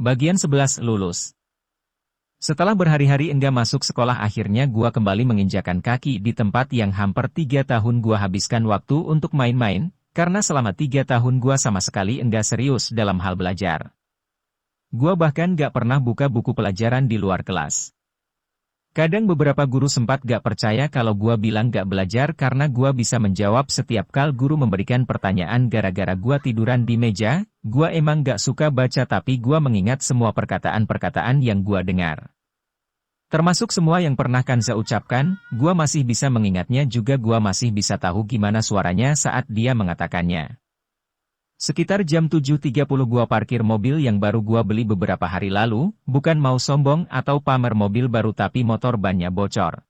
Bagian 11 lulus. Setelah berhari-hari enggak masuk sekolah akhirnya gua kembali menginjakan kaki di tempat yang hampir 3 tahun gua habiskan waktu untuk main-main, karena selama 3 tahun gua sama sekali enggak serius dalam hal belajar. Gua bahkan gak pernah buka buku pelajaran di luar kelas. Kadang beberapa guru sempat gak percaya kalau gua bilang gak belajar karena gua bisa menjawab setiap kali guru memberikan pertanyaan gara-gara gua tiduran di meja. Gua emang gak suka baca tapi gua mengingat semua perkataan-perkataan yang gua dengar. Termasuk semua yang pernah Kanza ucapkan, gua masih bisa mengingatnya juga gua masih bisa tahu gimana suaranya saat dia mengatakannya. Sekitar jam 7.30 gua parkir mobil yang baru gua beli beberapa hari lalu, bukan mau sombong atau pamer mobil baru tapi motor bannya bocor.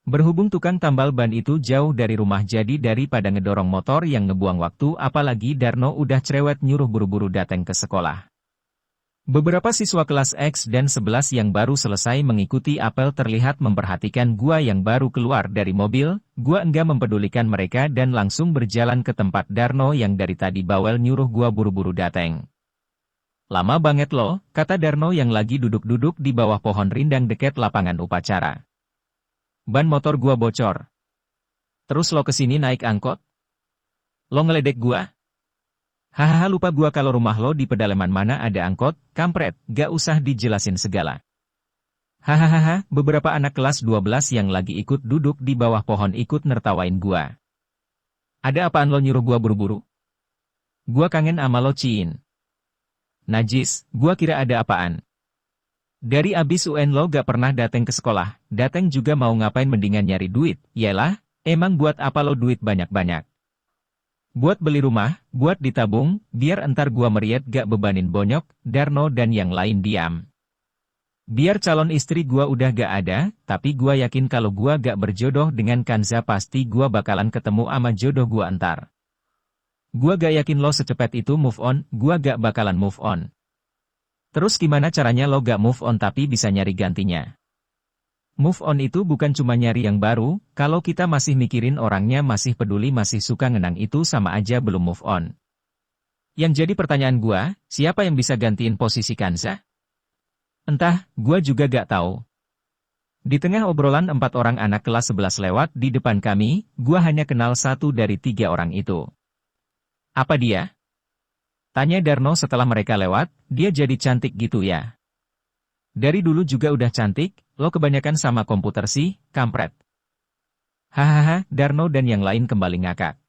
Berhubung tukang tambal ban itu jauh dari rumah jadi daripada ngedorong motor yang ngebuang waktu apalagi Darno udah cerewet nyuruh buru-buru datang ke sekolah. Beberapa siswa kelas X dan 11 yang baru selesai mengikuti apel terlihat memperhatikan gua yang baru keluar dari mobil, gua enggak mempedulikan mereka dan langsung berjalan ke tempat Darno yang dari tadi bawel nyuruh gua buru-buru dateng. Lama banget loh, kata Darno yang lagi duduk-duduk di bawah pohon rindang dekat lapangan upacara. Ban motor gua bocor. Terus lo kesini naik angkot? Lo ngeledek gua? Hahaha lupa gua kalau rumah lo di pedalaman mana ada angkot, kampret, gak usah dijelasin segala. Hahaha, beberapa anak kelas 12 yang lagi ikut duduk di bawah pohon ikut nertawain gua. Ada apaan lo nyuruh gua buru-buru? Gua kangen ama lo Ciin. Najis, gua kira ada apaan. Dari abis UN lo gak pernah dateng ke sekolah, dateng juga mau ngapain mendingan nyari duit, yalah, emang buat apa lo duit banyak-banyak. Buat beli rumah, buat ditabung, biar entar gua meriet gak bebanin Bonyok, Darno dan yang lain diam. Biar calon istri gua udah gak ada, tapi gua yakin kalau gua gak berjodoh dengan Kanza pasti gua bakalan ketemu ama jodoh gua entar. Gua gak yakin lo secepet itu move on, gua gak bakalan move on. Terus gimana caranya lo gak move on tapi bisa nyari gantinya? Move on itu bukan cuma nyari yang baru, kalau kita masih mikirin orangnya masih peduli masih suka ngenang itu sama aja belum move on. Yang jadi pertanyaan gua, siapa yang bisa gantiin posisi Kanza? Entah, gua juga gak tahu. Di tengah obrolan 4 orang anak kelas 11 lewat di depan kami, gua hanya kenal 1 dari 3 orang itu. Apa dia? Tanya Darno setelah mereka lewat, dia jadi cantik gitu ya? Dari dulu juga udah cantik, lo kebanyakan sama komputer sih, kampret. Hahaha, Darno dan yang lain kembali ngakak.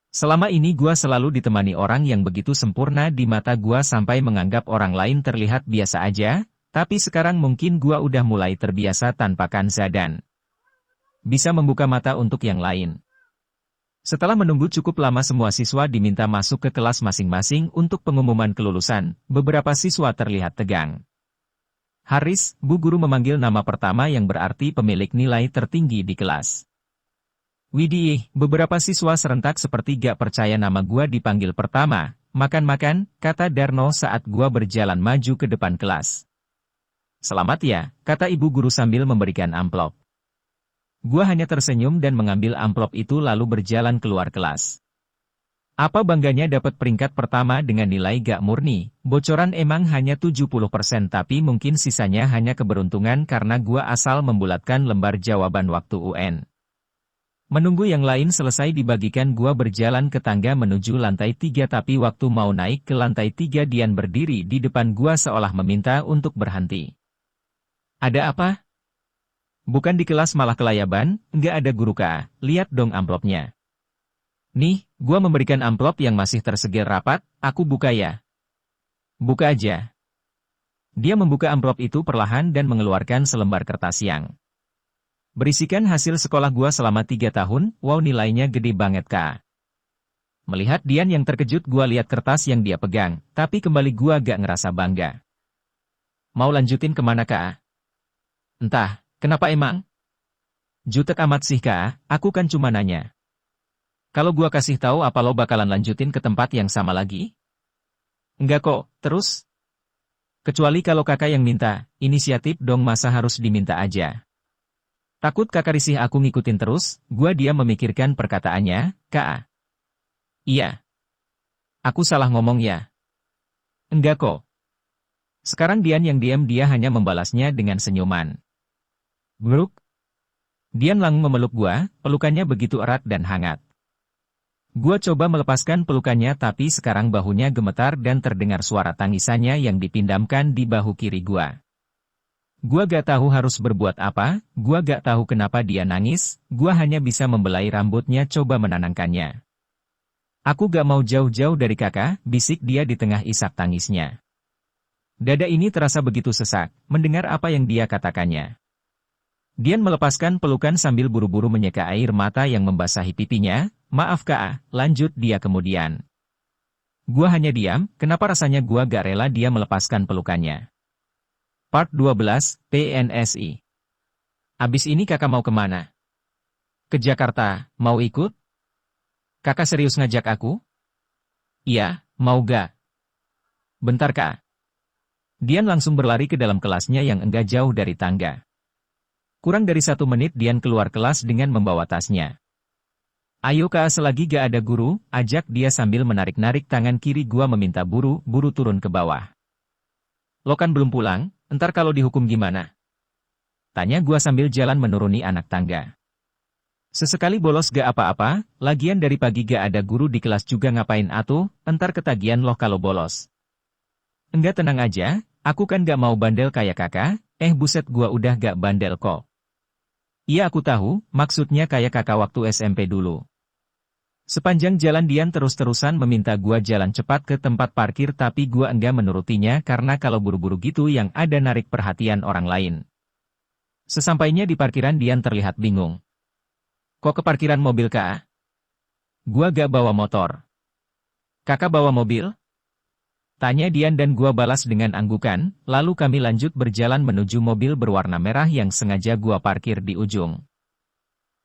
Selama ini gua selalu ditemani orang yang begitu sempurna di mata gua sampai menganggap orang lain terlihat biasa aja, tapi sekarang mungkin gua udah mulai terbiasa tanpa Kanza dan bisa membuka mata untuk yang lain. Setelah menunggu cukup lama semua siswa diminta masuk ke kelas masing-masing untuk pengumuman kelulusan, beberapa siswa terlihat tegang. Haris, Bu Guru memanggil nama pertama yang berarti pemilik nilai tertinggi di kelas. Widih, beberapa siswa serentak seperti gak percaya nama gua dipanggil pertama. Makan-makan, kata Darno saat gua berjalan maju ke depan kelas. Selamat ya, kata Ibu Guru sambil memberikan amplop. Gua hanya tersenyum dan mengambil amplop itu lalu berjalan keluar kelas. Apa bangganya dapat peringkat pertama dengan nilai gak murni, bocoran emang hanya 70% tapi mungkin sisanya hanya keberuntungan karena gua asal membulatkan lembar jawaban waktu UN. Menunggu yang lain selesai dibagikan gua berjalan ke tangga menuju lantai 3 tapi waktu mau naik ke lantai 3 Dian berdiri di depan gua seolah meminta untuk berhenti. Ada apa? Bukan di kelas malah kelayaban, nggak ada guru kah, lihat dong amplopnya. Nih, gua memberikan amplop yang masih tersegel rapat, aku buka ya. Buka aja. Dia membuka amplop itu perlahan dan mengeluarkan selembar kertas yang berisikan hasil sekolah gua selama 3 tahun, wow nilainya gede banget kak. Melihat Dian yang terkejut gua lihat kertas yang dia pegang, tapi kembali gua gak ngerasa bangga. Mau lanjutin kemana kak? Entah, kenapa emang? Jutek amat sih kak, aku kan cuma nanya. Kalau gua kasih tahu apa lo bakalan lanjutin ke tempat yang sama lagi? Enggak kok, terus? Kecuali kalau kakak yang minta, inisiatif dong masa harus diminta aja. Takut kakak risih aku ngikutin terus, gua diam memikirkan perkataannya, kak. Iya. Aku salah ngomong ya? Enggak kok. Sekarang Dian yang diam dia hanya membalasnya dengan senyuman. Bruk. Dian langsung memeluk gua, pelukannya begitu erat dan hangat. Gua coba melepaskan pelukannya tapi sekarang bahunya gemetar dan terdengar suara tangisannya yang dipindamkan di bahu kiri gua. Gua gak tahu harus berbuat apa, gua gak tahu kenapa dia nangis, gua hanya bisa membelai rambutnya coba menenangkannya. Aku gak mau jauh-jauh dari kakak, bisik dia di tengah isak tangisnya. Dada ini terasa begitu sesak, mendengar apa yang dia katakannya. Dian melepaskan pelukan sambil buru-buru menyeka air mata yang membasahi pipinya. Maaf kak, lanjut dia kemudian. Gua hanya diam, kenapa rasanya gua gak rela dia melepaskan pelukannya. Part 12, PNSI. Abis ini kakak mau kemana? Ke Jakarta, mau ikut? Kakak serius ngajak aku? Iya, mau gak? Bentar kak. Dian langsung berlari ke dalam kelasnya yang enggak jauh dari tangga. Kurang dari 1 menit Dian keluar kelas dengan membawa tasnya. Ayo kak selagi gak ada guru, ajak dia sambil menarik-narik tangan kiri gua meminta buru-buru turun ke bawah. Lo kan belum pulang, entar kalau dihukum gimana? Tanya gua sambil jalan menuruni anak tangga. Sesekali bolos gak apa-apa, lagian dari pagi gak ada guru di kelas juga ngapain atuh, entar ketagihan loh kalau bolos. Enggak tenang aja, aku kan gak mau bandel kayak kakak, buset gua udah gak bandel kok. Iya aku tahu, maksudnya kayak kakak waktu SMP dulu. Sepanjang jalan Dian terus-terusan meminta gua jalan cepat ke tempat parkir tapi gua enggak menurutinya karena kalau buru-buru gitu yang ada narik perhatian orang lain. Sesampainya di parkiran Dian terlihat bingung. Kok ke parkiran mobil kak? Gua gak bawa motor. Kakak bawa mobil? Tanya Dian dan gua balas dengan anggukan, lalu kami lanjut berjalan menuju mobil berwarna merah yang sengaja gua parkir di ujung.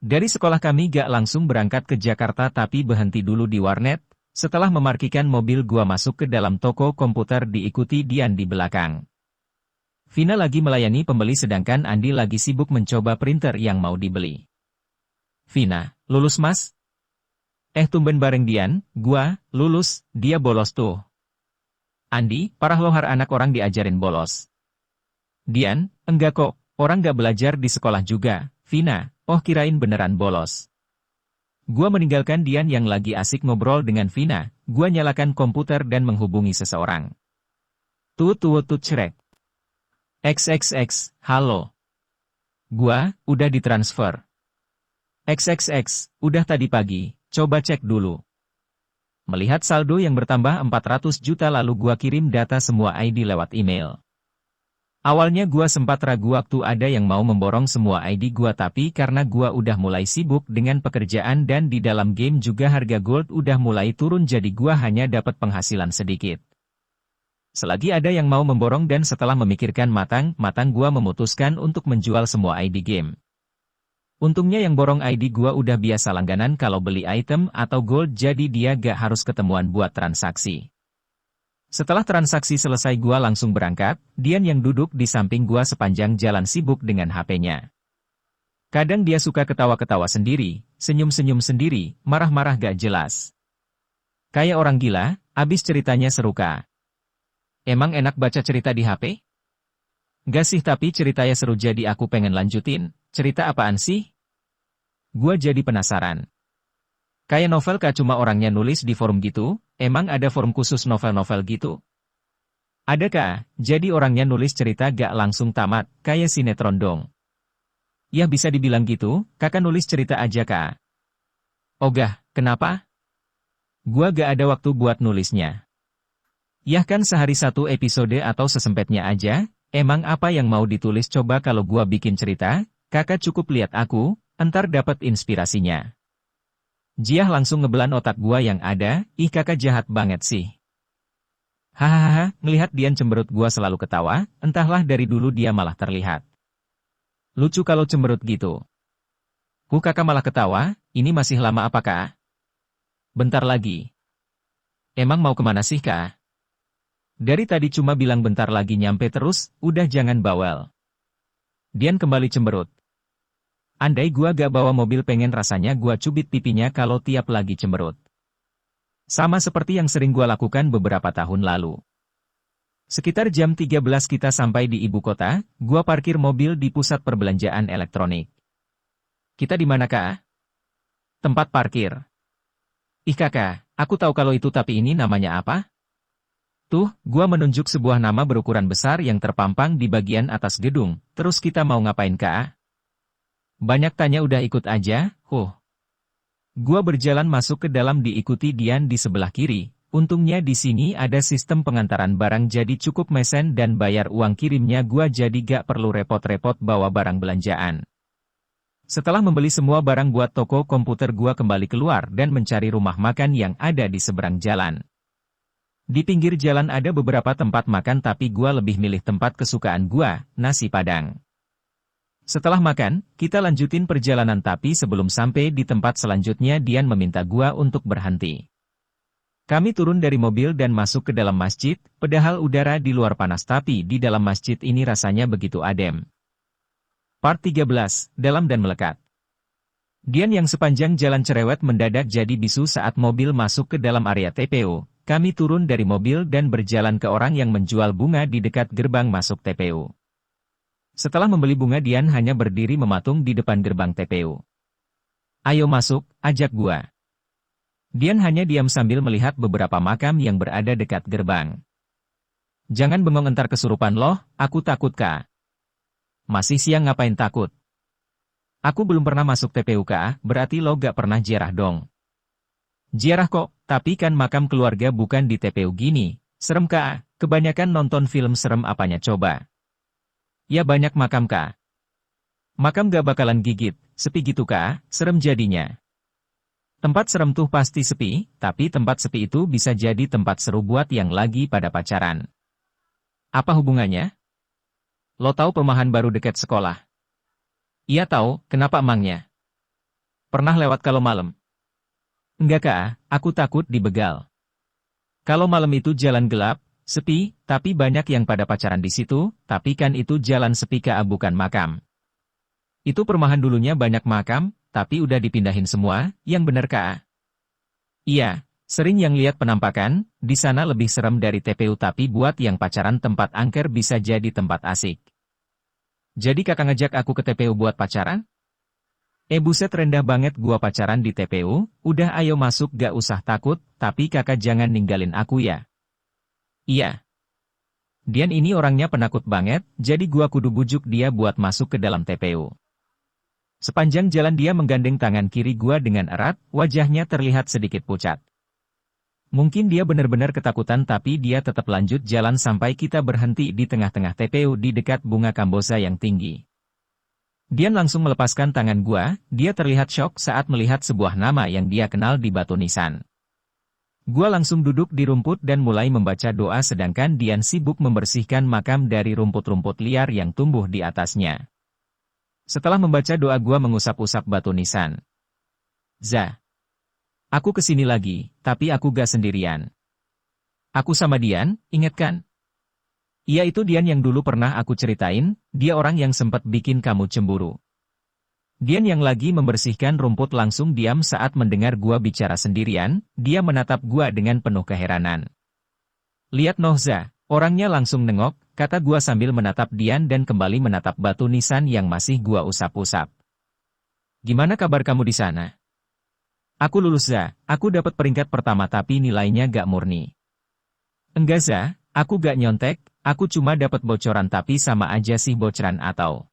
Dari sekolah kami gak langsung berangkat ke Jakarta tapi berhenti dulu di warnet, setelah memarkirkan mobil gua masuk ke dalam toko komputer diikuti Dian di belakang. Vina lagi melayani pembeli sedangkan Andi lagi sibuk mencoba printer yang mau dibeli. Vina, lulus mas? Tumben bareng Dian, gua, lulus, dia bolos tuh. Andi, parah lohar anak orang diajarin bolos. Dian, enggak kok, orang gak belajar di sekolah juga. Vina, oh kirain beneran bolos. Gua meninggalkan Dian yang lagi asik ngobrol dengan Vina, gua nyalakan komputer dan menghubungi seseorang. Tut cerek. XXX, halo. Gua, udah ditransfer. XXX, udah tadi pagi, coba cek dulu. Melihat saldo yang bertambah 400 juta lalu gua kirim data semua ID lewat email. Awalnya gua sempat ragu waktu ada yang mau memborong semua ID gua tapi karena gua udah mulai sibuk dengan pekerjaan dan di dalam game juga harga gold udah mulai turun jadi gua hanya dapat penghasilan sedikit. Selagi ada yang mau memborong dan setelah memikirkan matang gua memutuskan untuk menjual semua ID game. Untungnya yang borong ID gua udah biasa langganan kalau beli item atau gold jadi dia gak harus ketemuan buat transaksi. Setelah transaksi selesai gua langsung berangkat, Dian yang duduk di samping gua sepanjang jalan sibuk dengan HP-nya. Kadang dia suka ketawa-ketawa sendiri, senyum-senyum sendiri, marah-marah gak jelas. Kayak orang gila, abis ceritanya seru kak. Emang enak baca cerita di HP? Gak sih tapi ceritanya seru jadi aku pengen lanjutin, cerita apaan sih? Gua jadi penasaran. Kayak novel kah cuma orangnya nulis di forum gitu, emang ada forum khusus novel-novel gitu? Ada kak, jadi orangnya nulis cerita gak langsung tamat, kayak sinetron dong. Ya bisa dibilang gitu, kakak nulis cerita aja kak. Ogah, kenapa? Gua gak ada waktu buat nulisnya. Yah kan sehari 1 episode atau sesempetnya aja, emang apa yang mau ditulis coba kalau gua bikin cerita, kakak cukup lihat aku, entar dapat inspirasinya. Jiah langsung ngebelan otak gua yang ada, ih kakak jahat banget sih. Hahaha, ngelihat Dian cemberut gua selalu ketawa, entahlah dari dulu dia malah terlihat. Lucu kalau cemberut gitu. Kakak malah ketawa, ini masih lama apa kak? Bentar lagi. Emang mau kemana sih kak? Dari tadi cuma bilang bentar lagi nyampe terus, udah jangan bawel. Dian kembali cemberut. Andai gua gak bawa mobil pengen rasanya gua cubit pipinya kalau tiap lagi cemberut. Sama seperti yang sering gua lakukan beberapa tahun lalu. Sekitar jam 13 kita sampai di ibu kota, gua parkir mobil di pusat perbelanjaan elektronik. Kita di mana, Kak? Tempat parkir. Ih kakak, aku tahu kalau itu tapi ini namanya apa? Tuh, gua menunjuk sebuah nama berukuran besar yang terpampang di bagian atas gedung. Terus kita mau ngapain, Kak? Banyak tanya udah ikut aja, Gua berjalan masuk ke dalam diikuti Dian di sebelah kiri. Untungnya di sini ada sistem pengantaran barang jadi cukup mesen dan bayar uang kirimnya gua jadi gak perlu repot-repot bawa barang belanjaan. Setelah membeli semua barang buat toko komputer gua kembali keluar dan mencari rumah makan yang ada di seberang jalan. Di pinggir jalan ada beberapa tempat makan tapi gua lebih milih tempat kesukaan gua, nasi Padang. Setelah makan, kita lanjutin perjalanan tapi sebelum sampai di tempat selanjutnya Dian meminta gua untuk berhenti. Kami turun dari mobil dan masuk ke dalam masjid, padahal udara di luar panas tapi di dalam masjid ini rasanya begitu adem. Part 13, Dalam dan Melekat. Dian yang sepanjang jalan cerewet mendadak jadi bisu saat mobil masuk ke dalam area TPU. Kami turun dari mobil dan berjalan ke orang yang menjual bunga di dekat gerbang masuk TPU. Setelah membeli bunga Dian hanya berdiri mematung di depan gerbang TPU. Ayo masuk, ajak gua. Dian hanya diam sambil melihat beberapa makam yang berada dekat gerbang. Jangan bengong entar kesurupan loh, aku takut Kak. Masih siang ngapain takut? Aku belum pernah masuk TPU Kak, berarti lo gak pernah ziarah dong. Ziarah kok, tapi kan makam keluarga bukan di TPU gini. Serem Kak, kebanyakan nonton film serem apanya coba. Ya banyak makam Kak. Makam gak bakalan gigit, sepi gitu Kak, serem jadinya. Tempat serem tuh pasti sepi, tapi tempat sepi itu bisa jadi tempat seru buat yang lagi pada pacaran. Apa hubungannya? Lo tahu perumahan baru dekat sekolah? Iya tahu, kenapa emangnya? Pernah lewat kalau malam? Enggak Kak, aku takut dibegal. Kalau malam itu jalan gelap, sepi, tapi banyak yang pada pacaran di situ, tapi kan itu jalan sepi Kak bukan makam. Itu perumahan dulunya banyak makam, tapi udah dipindahin semua, yang bener Kak? Iya, sering yang lihat penampakan, di sana lebih serem dari TPU tapi buat yang pacaran tempat angker bisa jadi tempat asik. Jadi kakak ngajak aku ke TPU buat pacaran? Buset rendah banget gua pacaran di TPU, udah ayo masuk gak usah takut, tapi kakak jangan ninggalin aku ya. Iya. Dian ini orangnya penakut banget, jadi gua kudu bujuk dia buat masuk ke dalam TPU. Sepanjang jalan dia menggandeng tangan kiri gua dengan erat, wajahnya terlihat sedikit pucat. Mungkin dia benar-benar ketakutan tapi dia tetap lanjut jalan sampai kita berhenti di tengah-tengah TPU di dekat bunga kamboja yang tinggi. Dian langsung melepaskan tangan gua, dia terlihat syok saat melihat sebuah nama yang dia kenal di batu nisan. Gua langsung duduk di rumput dan mulai membaca doa sedangkan Dian sibuk membersihkan makam dari rumput-rumput liar yang tumbuh di atasnya. Setelah membaca doa gua mengusap-usap batu nisan. Aku kesini lagi, tapi aku gak sendirian. Aku sama Dian, inget kan? Iya itu Dian yang dulu pernah aku ceritain, dia orang yang sempat bikin kamu cemburu. Dian yang lagi membersihkan rumput langsung diam saat mendengar gua bicara sendirian, dia menatap gua dengan penuh keheranan. Lihat Nohza, orangnya langsung nengok, kata gua sambil menatap Dian dan kembali menatap batu nisan yang masih gua usap-usap. Gimana kabar kamu di sana? Aku lulus Za, aku dapat peringkat pertama tapi nilainya gak murni. Enggak Za, aku gak nyontek, aku cuma dapat bocoran tapi sama aja sih bocoran atau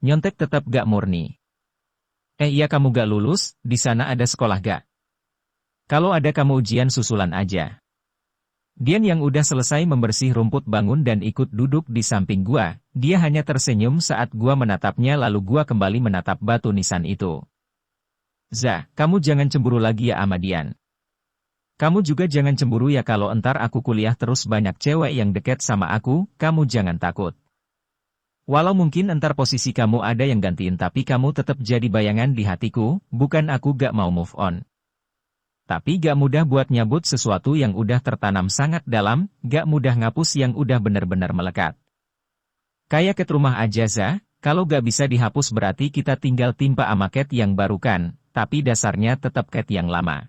nyontek tetap gak murni. Iya kamu gak lulus, di sana ada sekolah gak? Kalau ada kamu ujian susulan aja. Dian yang udah selesai membersih rumput bangun dan ikut duduk di samping gua, dia hanya tersenyum saat gua menatapnya lalu gua kembali menatap batu nisan itu. Za, kamu jangan cemburu lagi ya sama Dian. Kamu juga jangan cemburu ya kalau entar aku kuliah terus banyak cewek yang deket sama aku, kamu jangan takut. Walau mungkin entar posisi kamu ada yang gantiin tapi kamu tetap jadi bayangan di hatiku, bukan aku gak mau move on. Tapi gak mudah buat nyabut sesuatu yang udah tertanam sangat dalam, gak mudah ngapus yang udah benar-benar melekat. Kayak cat rumah aja Za, kalau gak bisa dihapus berarti kita tinggal timpa ama cat yang baru kan, tapi dasarnya tetap cat yang lama.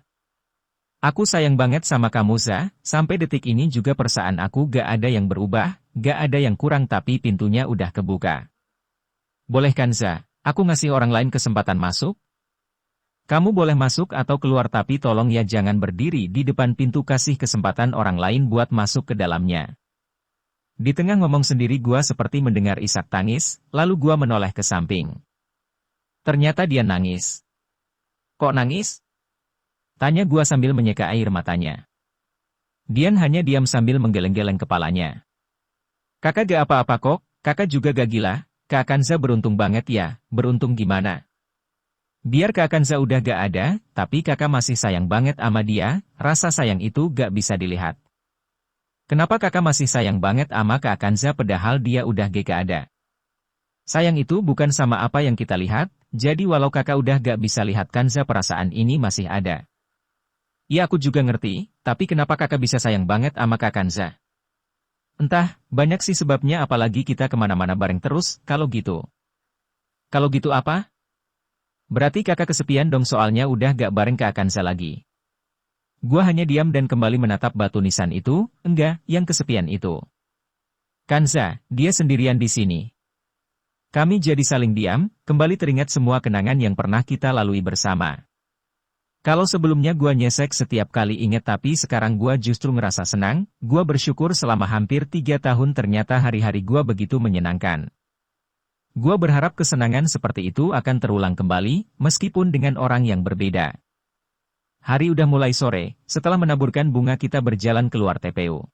Aku sayang banget sama kamu, Za. Sampai detik ini juga perasaan aku gak ada yang berubah, gak ada yang kurang tapi pintunya udah kebuka. Boleh kan, Za? Aku ngasih orang lain kesempatan masuk? Kamu boleh masuk atau keluar tapi tolong ya jangan berdiri di depan pintu, kasih kesempatan orang lain buat masuk ke dalamnya. Di tengah ngomong sendiri gua seperti mendengar isak tangis, lalu gua menoleh ke samping. Ternyata dia nangis. Kok nangis? Tanya gua sambil menyeka air matanya. Dian hanya diam sambil menggeleng-geleng kepalanya. Kakak gak apa-apa kok, kakak juga gak gila, Kak Kanza beruntung banget ya, beruntung gimana? Biar Kak Kanza udah gak ada, tapi kakak masih sayang banget sama dia, rasa sayang itu gak bisa dilihat. Kenapa kakak masih sayang banget sama Kak Kanza padahal dia udah gak ada? Sayang itu bukan sama apa yang kita lihat, jadi walau kakak udah gak bisa lihat Kanza perasaan ini masih ada. Ya aku juga ngerti, tapi kenapa kakak bisa sayang banget sama Kak Kanza? Entah, banyak sih sebabnya apalagi kita kemana-mana bareng terus, kalau gitu. Kalau gitu apa? Berarti kakak kesepian dong soalnya udah gak bareng Kak Kanza lagi. Gua hanya diam dan kembali menatap batu nisan itu, enggak, yang kesepian itu. Kanza, dia sendirian di sini. Kami jadi saling diam, kembali teringat semua kenangan yang pernah kita lalui bersama. Kalau sebelumnya gua nyesek setiap kali inget tapi sekarang gua justru ngerasa senang, gua bersyukur selama hampir 3 tahun ternyata hari-hari gua begitu menyenangkan. Gua berharap kesenangan seperti itu akan terulang kembali, meskipun dengan orang yang berbeda. Hari udah mulai sore, setelah menaburkan bunga kita berjalan keluar TPU.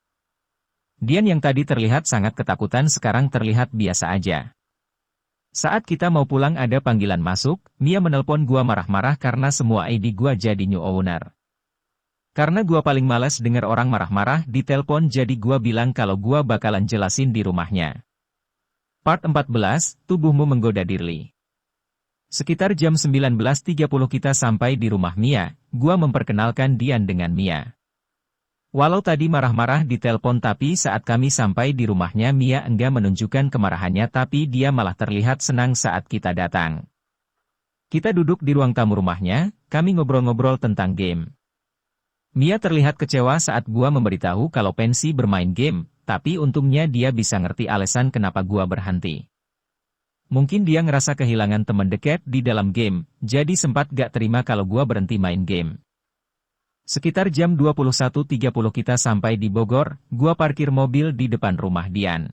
Dian yang tadi terlihat sangat ketakutan sekarang terlihat biasa aja. Saat kita mau pulang ada panggilan masuk, Mia menelpon gua marah-marah karena semua ID gua jadi new owner. Karena gua paling malas dengar orang marah-marah di telepon jadi gua bilang kalau gua bakalan jelasin di rumahnya. Part 14, Tubuhmu Menggoda Dirli. Sekitar jam 19.30 kita sampai di rumah Mia, gua memperkenalkan Dian dengan Mia. Walau tadi marah-marah di telepon tapi saat kami sampai di rumahnya Mia enggak menunjukkan kemarahannya tapi dia malah terlihat senang saat kita datang. Kita duduk di ruang tamu rumahnya, kami ngobrol-ngobrol tentang game. Mia terlihat kecewa saat gua memberitahu kalau pensi bermain game, tapi untungnya dia bisa ngerti alasan kenapa gua berhenti. Mungkin dia ngerasa kehilangan teman dekat di dalam game, jadi sempat gak terima kalau gua berhenti main game. Sekitar jam 21.30 kita sampai di Bogor, gua parkir mobil di depan rumah Dian.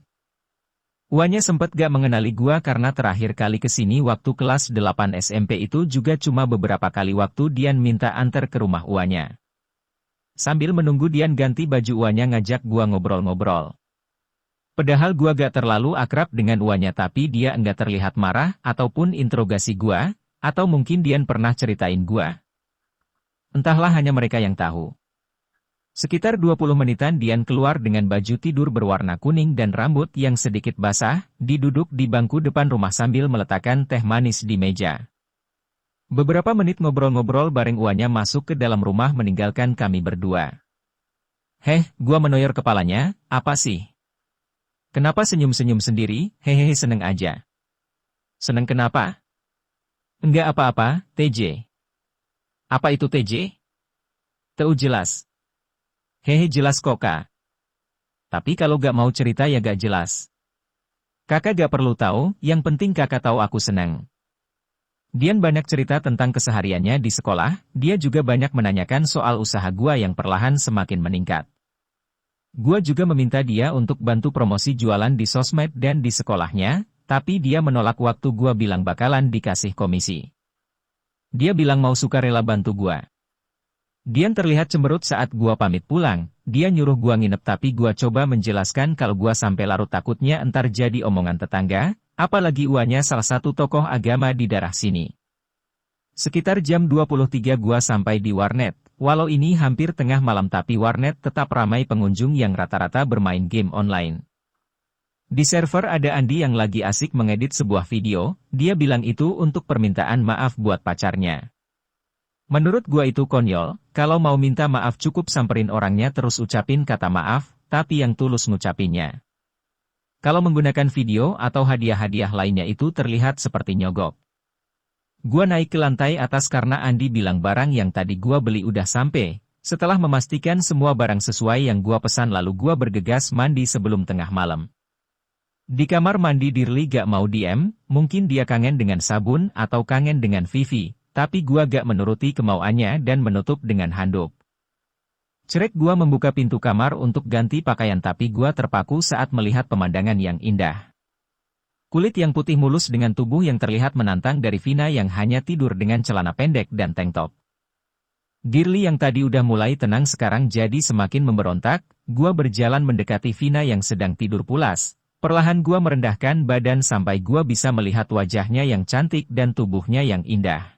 Uanya sempat gak mengenali gua karena terakhir kali kesini waktu kelas 8 SMP itu juga cuma beberapa kali waktu Dian minta antar ke rumah uanya. Sambil menunggu Dian ganti baju uanya ngajak gua ngobrol-ngobrol. Padahal gua gak terlalu akrab dengan uanya tapi dia enggak terlihat marah ataupun interogasi gua, atau mungkin Dian pernah ceritain gua. Entahlah hanya mereka yang tahu. Sekitar 20 menitan Dian keluar dengan baju tidur berwarna kuning dan rambut yang sedikit basah, diduduk di bangku depan rumah sambil meletakkan teh manis di meja. Beberapa menit ngobrol-ngobrol bareng uanya masuk ke dalam rumah meninggalkan kami berdua. Gua menoyor kepalanya, apa sih? Kenapa senyum-senyum sendiri, hehehe seneng aja. Seneng kenapa? Enggak apa-apa, TJ. Apa itu TJ? Tahu jelas. Hehe jelas kok kak. Tapi kalau gak mau cerita ya gak jelas. Kakak gak perlu tahu, yang penting kakak tahu aku senang. Dian banyak cerita tentang kesehariannya di sekolah, dia juga banyak menanyakan soal usaha gua yang perlahan semakin meningkat. Gua juga meminta dia untuk bantu promosi jualan di sosmed dan di sekolahnya, tapi dia menolak waktu gua bilang bakalan dikasih komisi. Dia bilang mau sukarela bantu gua. Dian terlihat cemberut saat gua pamit pulang, dia nyuruh gua nginep tapi gua coba menjelaskan kalau gua sampai larut takutnya entar jadi omongan tetangga, apalagi uanya salah satu tokoh agama di daerah sini. Sekitar jam 23 gua sampai di warnet, walau ini hampir tengah malam tapi warnet tetap ramai pengunjung yang rata-rata bermain game online. Di server ada Andi yang lagi asik mengedit sebuah video, dia bilang itu untuk permintaan maaf buat pacarnya. Menurut gua itu konyol, kalau mau minta maaf cukup samperin orangnya terus ucapin kata maaf, tapi yang tulus ngucapinnya. Kalau menggunakan video atau hadiah-hadiah lainnya itu terlihat seperti nyogok. Gua naik ke lantai atas karena Andi bilang barang yang tadi gua beli udah sampai, Setelah memastikan semua barang sesuai yang gua pesan lalu gua bergegas mandi sebelum tengah malam. Di kamar mandi Dirli gak mau diem, mungkin dia kangen dengan sabun atau kangen dengan Vivi, tapi gua gak menuruti kemauannya dan menutup dengan handuk. Cerek gua membuka pintu kamar untuk ganti pakaian tapi gua terpaku saat melihat pemandangan yang indah. Kulit yang putih mulus dengan tubuh yang terlihat menantang dari Vina yang hanya tidur dengan celana pendek dan tank top. Dirli yang tadi udah mulai tenang sekarang jadi semakin memberontak, gua berjalan mendekati Vina yang sedang tidur pulas. Perlahan gua merendahkan badan sampai gua bisa melihat wajahnya yang cantik dan tubuhnya yang indah.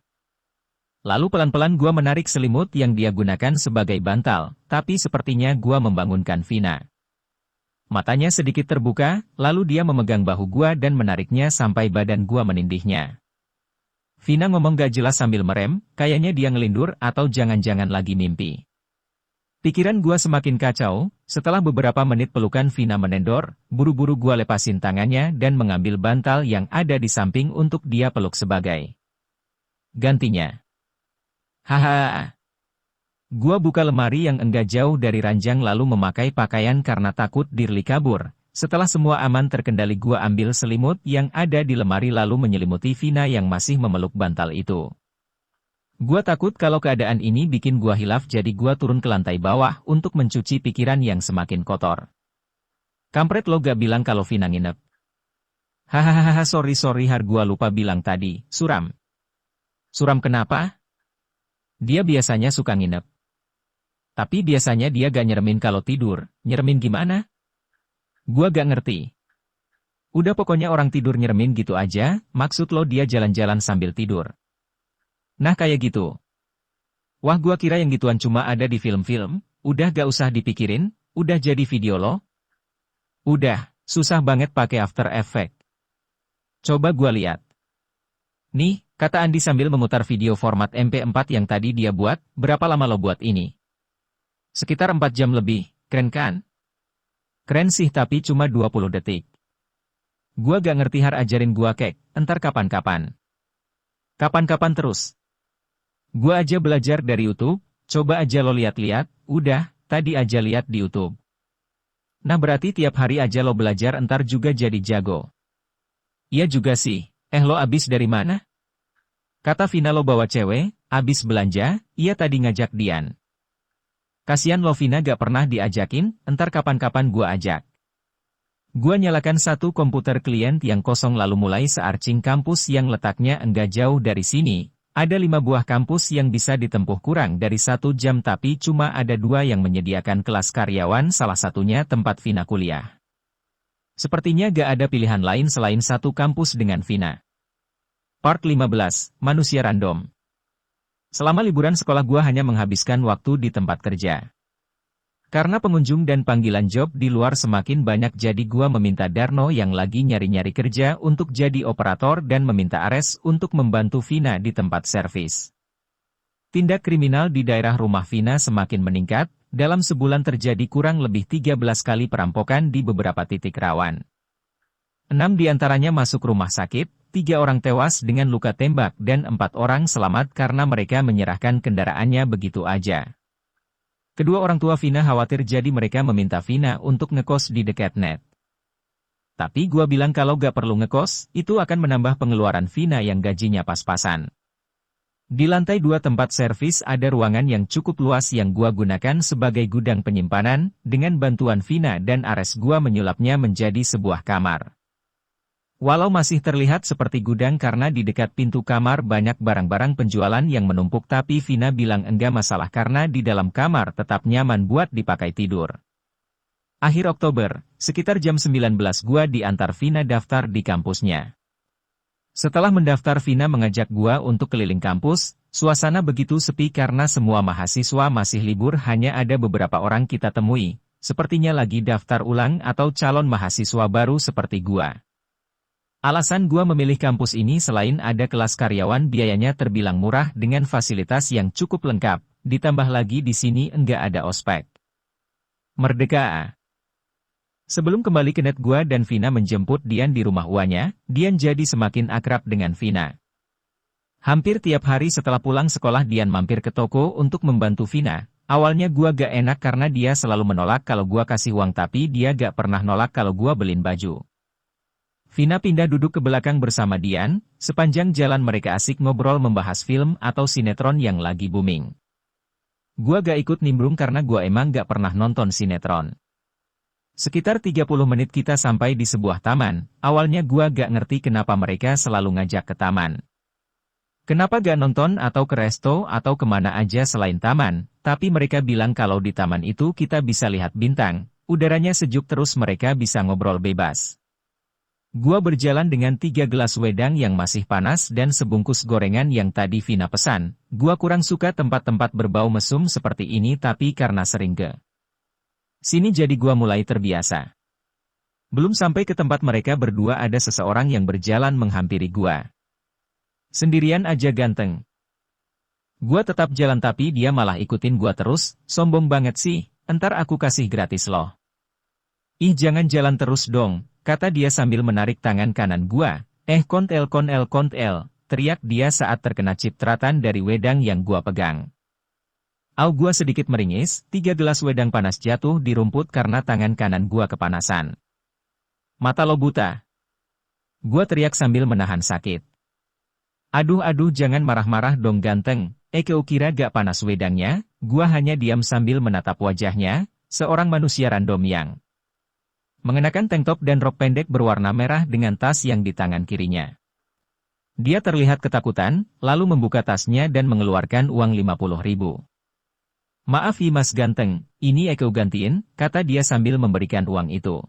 Lalu pelan-pelan gua menarik selimut yang dia gunakan sebagai bantal, tapi sepertinya gua membangunkan Vina. Matanya sedikit terbuka, lalu dia memegang bahu gua dan menariknya sampai badan gua menindihnya. Vina ngomong gak jelas sambil merem, kayaknya dia ngelindur atau jangan-jangan lagi mimpi. Pikiran gua semakin kacau, setelah beberapa menit pelukan Vina menendor, buru-buru gua lepasin tangannya dan mengambil bantal yang ada di samping untuk dia peluk sebagai gantinya. Haha. Gua buka lemari yang enggak jauh dari ranjang lalu memakai pakaian karena takut Dirli kabur. Setelah semua aman terkendali gua ambil selimut yang ada di lemari lalu menyelimuti Vina yang masih memeluk bantal itu. Gua takut kalau keadaan ini bikin gua hilaf jadi gua turun ke lantai bawah untuk mencuci pikiran yang semakin kotor. Kampret lo gak bilang kalau Vina nginep. Hahaha sorry gua lupa bilang tadi, suram. Suram kenapa? Dia biasanya suka nginep. Tapi biasanya dia gak nyeremin kalau tidur, nyeremin gimana? Gua gak ngerti. Udah pokoknya orang tidur nyeremin gitu aja, maksud lo dia jalan-jalan sambil tidur. Nah kayak gitu. Wah gua kira yang gituan cuma ada di film-film, udah gak usah dipikirin, udah jadi video lo. Udah, susah banget pakai After Effects. Coba gua lihat. Nih, kata Andi sambil memutar video format MP4 yang tadi dia buat, berapa lama lo buat ini? Sekitar 4 jam lebih, keren kan? Keren sih tapi cuma 20 detik. Gua gak ngerti har ajarin gua kek, entar kapan-kapan. Kapan-kapan terus. Gua aja belajar dari YouTube, coba aja lo lihat-lihat, udah, tadi aja lihat di YouTube. Nah berarti tiap hari aja lo belajar entar juga jadi jago. Iya juga sih, lo abis dari mana? Kata Vina lo bawa cewek, abis belanja, iya tadi ngajak Dian. Kasian lo Vina gak pernah diajakin, entar kapan-kapan gua ajak. Gua nyalakan satu komputer klien yang kosong lalu mulai searching kampus yang letaknya enggak jauh dari sini. Ada 5 buah kampus yang bisa ditempuh kurang dari 1 jam tapi cuma ada 2 yang menyediakan kelas karyawan salah satunya tempat Vina kuliah. Sepertinya gak ada pilihan lain selain satu kampus dengan Vina. Part 15, Manusia Random. Selama liburan sekolah gua hanya menghabiskan waktu di tempat kerja. Karena pengunjung dan panggilan job di luar semakin banyak jadi gua meminta Darno yang lagi nyari-nyari kerja untuk jadi operator dan meminta Ares untuk membantu Vina di tempat servis. Tindak kriminal di daerah rumah Vina semakin meningkat, dalam sebulan terjadi kurang lebih 13 kali perampokan di beberapa titik rawan. 6 diantaranya masuk rumah sakit, 3 orang tewas dengan luka tembak dan 4 orang selamat karena mereka menyerahkan kendaraannya begitu aja. Kedua orang tua Vina khawatir jadi mereka meminta Vina untuk ngekos di dekat net. Tapi gua bilang kalau gak perlu ngekos, itu akan menambah pengeluaran Vina yang gajinya pas-pasan. Di lantai 2 tempat servis ada ruangan yang cukup luas yang gua gunakan sebagai gudang penyimpanan, dengan bantuan Vina dan Ares gua menyulapnya menjadi sebuah kamar. Walau masih terlihat seperti gudang karena di dekat pintu kamar banyak barang-barang penjualan yang menumpuk tapi Vina bilang enggak masalah karena di dalam kamar tetap nyaman buat dipakai tidur. Akhir Oktober, sekitar jam 19 gua diantar Vina daftar di kampusnya. Setelah mendaftar Vina mengajak gua untuk keliling kampus, suasana begitu sepi karena semua mahasiswa masih libur hanya ada beberapa orang kita temui, sepertinya lagi daftar ulang atau calon mahasiswa baru seperti gua. Alasan gua memilih kampus ini selain ada kelas karyawan biayanya terbilang murah dengan fasilitas yang cukup lengkap, ditambah lagi di sini enggak ada ospek. Merdeka. Sebelum kembali ke net gua dan Vina menjemput Dian di rumah uanya, Dian jadi semakin akrab dengan Vina. Hampir tiap hari setelah pulang sekolah Dian mampir ke toko untuk membantu Vina, Awalnya gua gak enak karena dia selalu menolak kalau gua kasih uang tapi dia gak pernah nolak kalau gua beliin baju. Vina pindah duduk ke belakang bersama Dian, sepanjang jalan mereka asik ngobrol membahas film atau sinetron yang lagi booming. Gua gak ikut nimbrung karena gua emang gak pernah nonton sinetron. Sekitar 30 menit kita sampai di sebuah taman, awalnya gua gak ngerti kenapa mereka selalu ngajak ke taman. Kenapa gak nonton atau ke resto atau kemana aja selain taman, tapi mereka bilang kalau di taman itu kita bisa lihat bintang, udaranya sejuk terus mereka bisa ngobrol bebas. Gua berjalan dengan 3 gelas wedang yang masih panas dan sebungkus gorengan yang tadi Vina pesan. Gua kurang suka tempat-tempat berbau mesum seperti ini tapi karena sering ke sini jadi gua mulai terbiasa. Belum sampai ke tempat mereka berdua ada seseorang yang berjalan menghampiri gua. Sendirian aja ganteng. Gua tetap jalan tapi dia malah ikutin gua terus, sombong banget sih, entar aku kasih gratis loh. Ih jangan jalan terus dong, kata dia sambil menarik tangan kanan gua. Kontel, teriak dia saat terkena cipratan dari wedang yang gua pegang. Gua sedikit meringis, 3 gelas wedang panas jatuh di rumput karena tangan kanan gua kepanasan. Mata lo buta. Gua teriak sambil menahan sakit. Aduh jangan marah-marah dong ganteng, kau kira gak panas wedangnya? Gua hanya diam sambil menatap wajahnya, seorang manusia random yang mengenakan tank top dan rok pendek berwarna merah dengan tas yang di tangan kirinya. Dia terlihat ketakutan, lalu membuka tasnya dan mengeluarkan uang 50.000. Maaf mas ganteng, ini kau gantiin, kata dia sambil memberikan uang itu.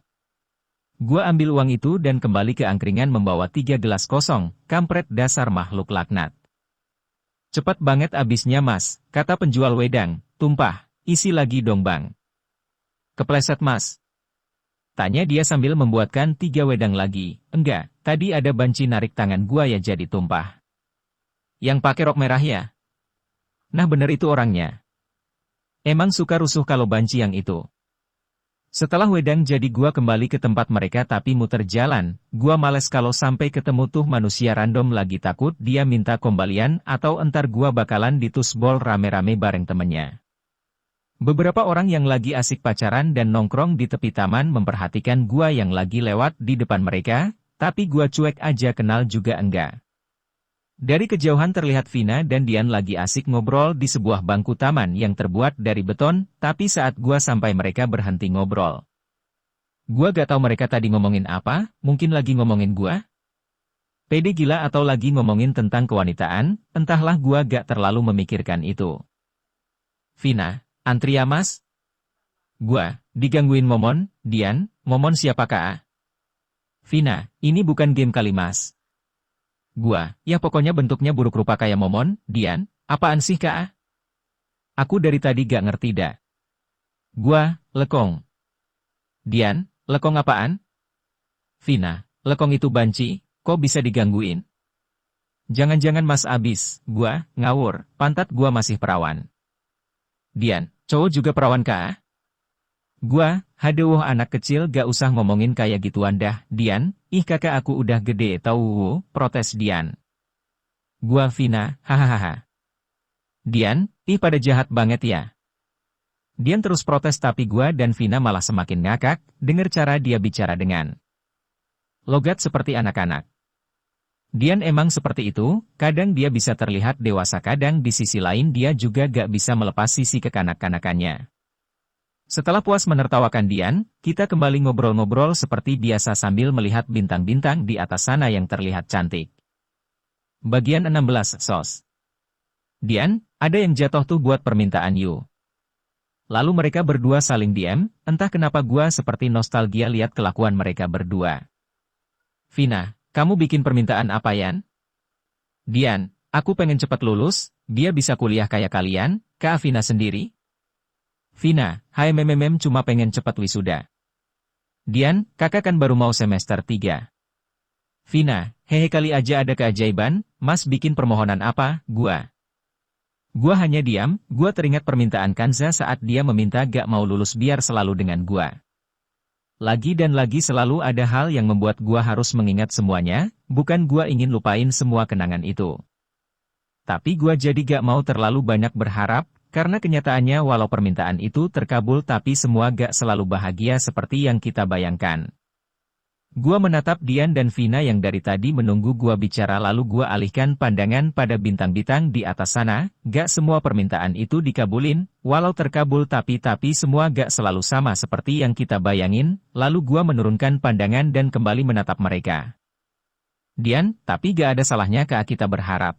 Gua ambil uang itu dan kembali ke angkringan membawa 3 gelas kosong, kampret dasar makhluk laknat. Cepat banget abisnya mas, kata penjual wedang, tumpah, isi lagi dong bang. Kepleset mas. Tanya dia sambil membuatkan 3 wedang lagi, enggak, tadi ada banci narik tangan gua ya jadi tumpah. Yang pakai rok merah ya? Nah bener itu orangnya. Emang suka rusuh kalau banci yang itu. Setelah wedang jadi gua kembali ke tempat mereka tapi muter jalan, gua males kalau sampai ketemu tuh manusia random lagi takut dia minta kembalian atau entar gua bakalan ditusbol rame-rame bareng temennya. Beberapa orang yang lagi asik pacaran dan nongkrong di tepi taman memperhatikan gua yang lagi lewat di depan mereka, tapi gua cuek aja kenal juga enggak. Dari kejauhan terlihat Vina dan Dian lagi asik ngobrol di sebuah bangku taman yang terbuat dari beton, tapi saat gua sampai mereka berhenti ngobrol. Gua gak tahu mereka tadi ngomongin apa, mungkin lagi ngomongin gua? Pede gila atau lagi ngomongin tentang kewanitaan, entahlah gua gak terlalu memikirkan itu. Vina, antri ya mas? Gua, digangguin Momon, Dian, Momon siapa kak? Vina, ini bukan game kali mas. Gua, ya pokoknya bentuknya buruk rupa kayak Momon, Dian, apaan sih kak? Aku dari tadi gak ngerti dah. Gua, lekong. Dian, lekong apaan? Vina, lekong itu banci, kok bisa digangguin? Jangan-jangan mas abis, gua, ngawur, pantat gua masih perawan. Dian, cowok juga perawan kak? Gua, haduh anak kecil gak usah ngomongin kayak gituan dah, Dian, ih kakak aku udah gede tau, protes Dian. Gua Vina, hahaha. Dian, ih pada jahat banget ya. Dian terus protes tapi gua dan Vina malah semakin ngakak, denger cara dia bicara dengan logat seperti anak-anak. Dian emang seperti itu, kadang dia bisa terlihat dewasa kadang di sisi lain dia juga gak bisa melepas sisi kekanak-kanakannya. Setelah puas menertawakan Dian, kita kembali ngobrol-ngobrol seperti biasa sambil melihat bintang-bintang di atas sana yang terlihat cantik. Bagian 16 sos. Dian, ada yang jatuh tuh buat permintaan you. Lalu mereka berdua saling diam, entah kenapa gua seperti nostalgia lihat kelakuan mereka berdua. Vina, kamu bikin permintaan apa Yan? Dian, aku pengen cepat lulus, dia bisa kuliah kayak kalian, Kak Vina sendiri. Vina, hai mememem cuma pengen cepat wisuda. Dian, kakak kan baru mau semester 3. Vina, hehe kali aja ada keajaiban, mas bikin permohonan apa, gua. Gua hanya diam, gua teringat permintaan Kanza saat dia meminta gak mau lulus biar selalu dengan gua. Lagi dan lagi selalu ada hal yang membuat gua harus mengingat semuanya, bukan gua ingin lupain semua kenangan itu. Tapi gua jadi gak mau terlalu banyak berharap, Karena kenyataannya walau permintaan itu terkabul tapi semua gak selalu bahagia seperti yang kita bayangkan. Gua menatap Dian dan Vina yang dari tadi menunggu gua bicara lalu gua alihkan pandangan pada bintang-bintang di atas sana. Gak semua permintaan itu dikabulin, walau terkabul tapi semua gak selalu sama seperti yang kita bayangin. Lalu gua menurunkan pandangan dan kembali menatap mereka. Dian, tapi gak ada salahnya kak kita berharap.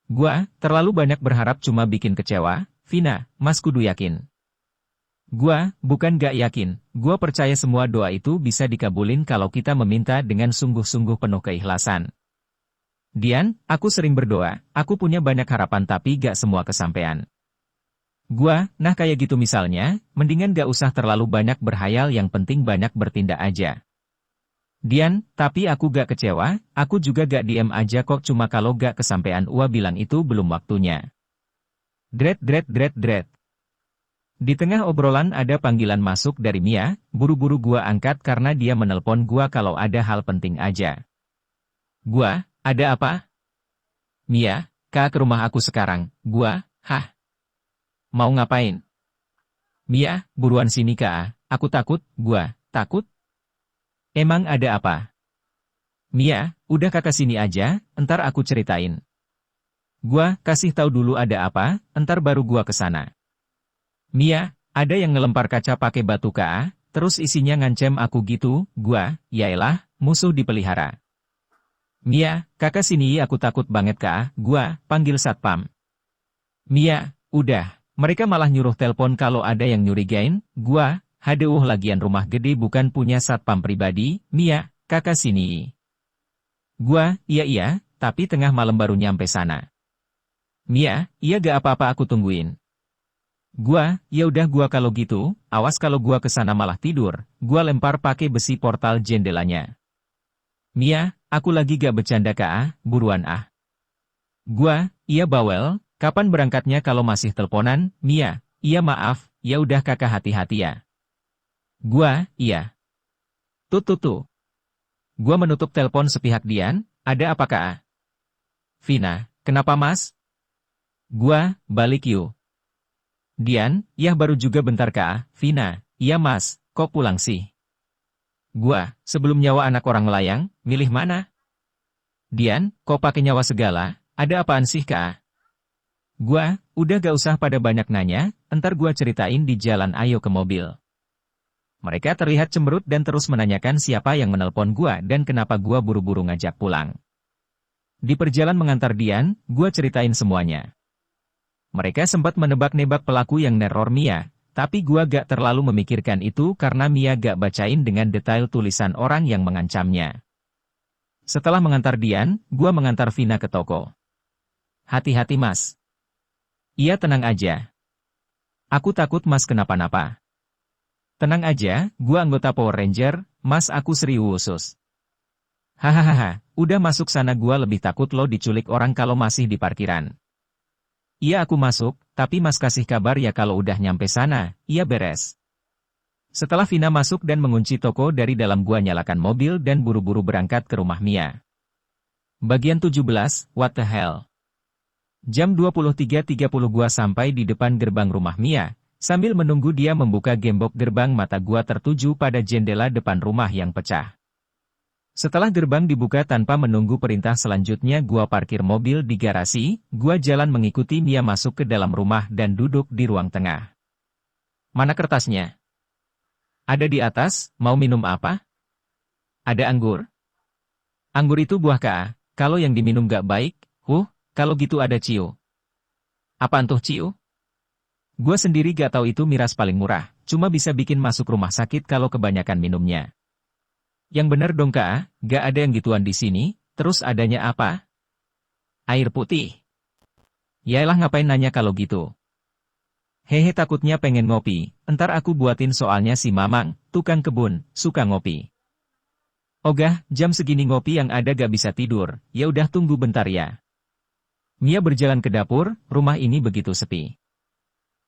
Gua, terlalu banyak berharap cuma bikin kecewa. Vina, mas kudu yakin. Gua, bukan gak yakin, gua percaya semua doa itu bisa dikabulin kalau kita meminta dengan sungguh-sungguh penuh keikhlasan. Dian, aku sering berdoa, aku punya banyak harapan tapi gak semua kesampaian. Gua, nah kayak gitu misalnya, mendingan gak usah terlalu banyak berhayal yang penting banyak bertindak aja. Dian, tapi aku gak kecewa, aku juga gak diem aja kok cuma kalau gak kesampaian Ua bilang itu belum waktunya. Dret. Di tengah obrolan ada panggilan masuk dari Mia, buru-buru gua angkat karena dia menelpon gua kalau ada hal penting aja. Gua, ada apa? Mia, kak ke rumah aku sekarang. Gua, hah? Mau ngapain? Mia, buruan sini kak, aku takut. Gua, takut? Emang ada apa? Mia, udah kakak sini aja, entar aku ceritain. Gua, kasih tahu dulu ada apa, entar baru gua kesana. Mia, ada yang ngelempar kaca pakai batu kak, terus isinya ngancem aku gitu. Gua, yaelah, musuh dipelihara. Mia, kakak sini aku takut banget kak. Gua, panggil satpam. Mia, udah, mereka malah nyuruh telepon kalau ada yang nyurigain. Gua, haduh lagian rumah gede bukan punya satpam pribadi. Mia, kakak sini. Gua, iya, tapi tengah malam baru nyampe sana. Mia, iya gak apa-apa aku tungguin. Gua, ya udah gua kalau gitu, awas kalau gua kesana malah tidur, gua lempar pakai besi portal jendelanya. Mia, aku lagi gak bercanda kak, buruan ah. Gua, iya bawel, kapan berangkatnya kalau masih teleponan? Mia, iya maaf, ya udah kakak hati-hati ya. Gua, iya. Tuh. Gua menutup telepon sepihak. Dian, ada apa kak? Vina, kenapa mas? Gua, balik yuk. Dian, ya baru juga bentar kak. Vina, iya mas, kok pulang sih? Gua, sebelum nyawa anak orang melayang, milih mana? Dian, kok pakai nyawa segala, ada apaan sih kak? Gua, udah gak usah pada banyak nanya, entar gua ceritain di jalan ayo ke mobil. Mereka terlihat cemberut dan terus menanyakan siapa yang menelpon gua dan kenapa gua buru-buru ngajak pulang. Di perjalanan mengantar Dian, gua ceritain semuanya. Mereka sempat menebak-nebak pelaku yang neror Mia, tapi gua gak terlalu memikirkan itu karena Mia gak bacain dengan detail tulisan orang yang mengancamnya. Setelah mengantar Dian, gua mengantar Vina ke toko. Hati-hati mas. Iya tenang aja. Aku takut mas kenapa-napa. Tenang aja, gua anggota Power Ranger, mas aku serius. Hahaha, udah masuk sana gua lebih takut lo diculik orang kalau masih di parkiran. Iya aku masuk, tapi mas kasih kabar ya kalau udah nyampe sana, iya beres. Setelah Vina masuk dan mengunci toko dari dalam gua nyalakan mobil dan buru-buru berangkat ke rumah Mia. Bagian 17, What the Hell? Jam 23.30 gua sampai di depan gerbang rumah Mia. Sambil menunggu dia membuka gembok gerbang mata gua tertuju pada jendela depan rumah yang pecah. Setelah gerbang dibuka tanpa menunggu perintah selanjutnya gua parkir mobil di garasi, gua jalan mengikuti Mia masuk ke dalam rumah dan duduk di ruang tengah. Mana kertasnya? Ada di atas, mau minum apa? Ada anggur? Anggur itu buah kak, kalau yang diminum gak baik, kalau gitu ada ciu. Apaan tuh ciu? Gua sendiri gak tahu itu miras paling murah, cuma bisa bikin masuk rumah sakit kalau kebanyakan minumnya. Yang bener dong kak, gak ada yang gituan di sini, terus adanya apa? Air putih. Yaelah ngapain nanya kalau gitu. Hehe takutnya pengen ngopi, entar aku buatin soalnya si Mamang, tukang kebun, suka ngopi. Ogah, jam segini ngopi yang ada gak bisa tidur, ya udah tunggu bentar ya. Mia berjalan ke dapur, rumah ini begitu sepi.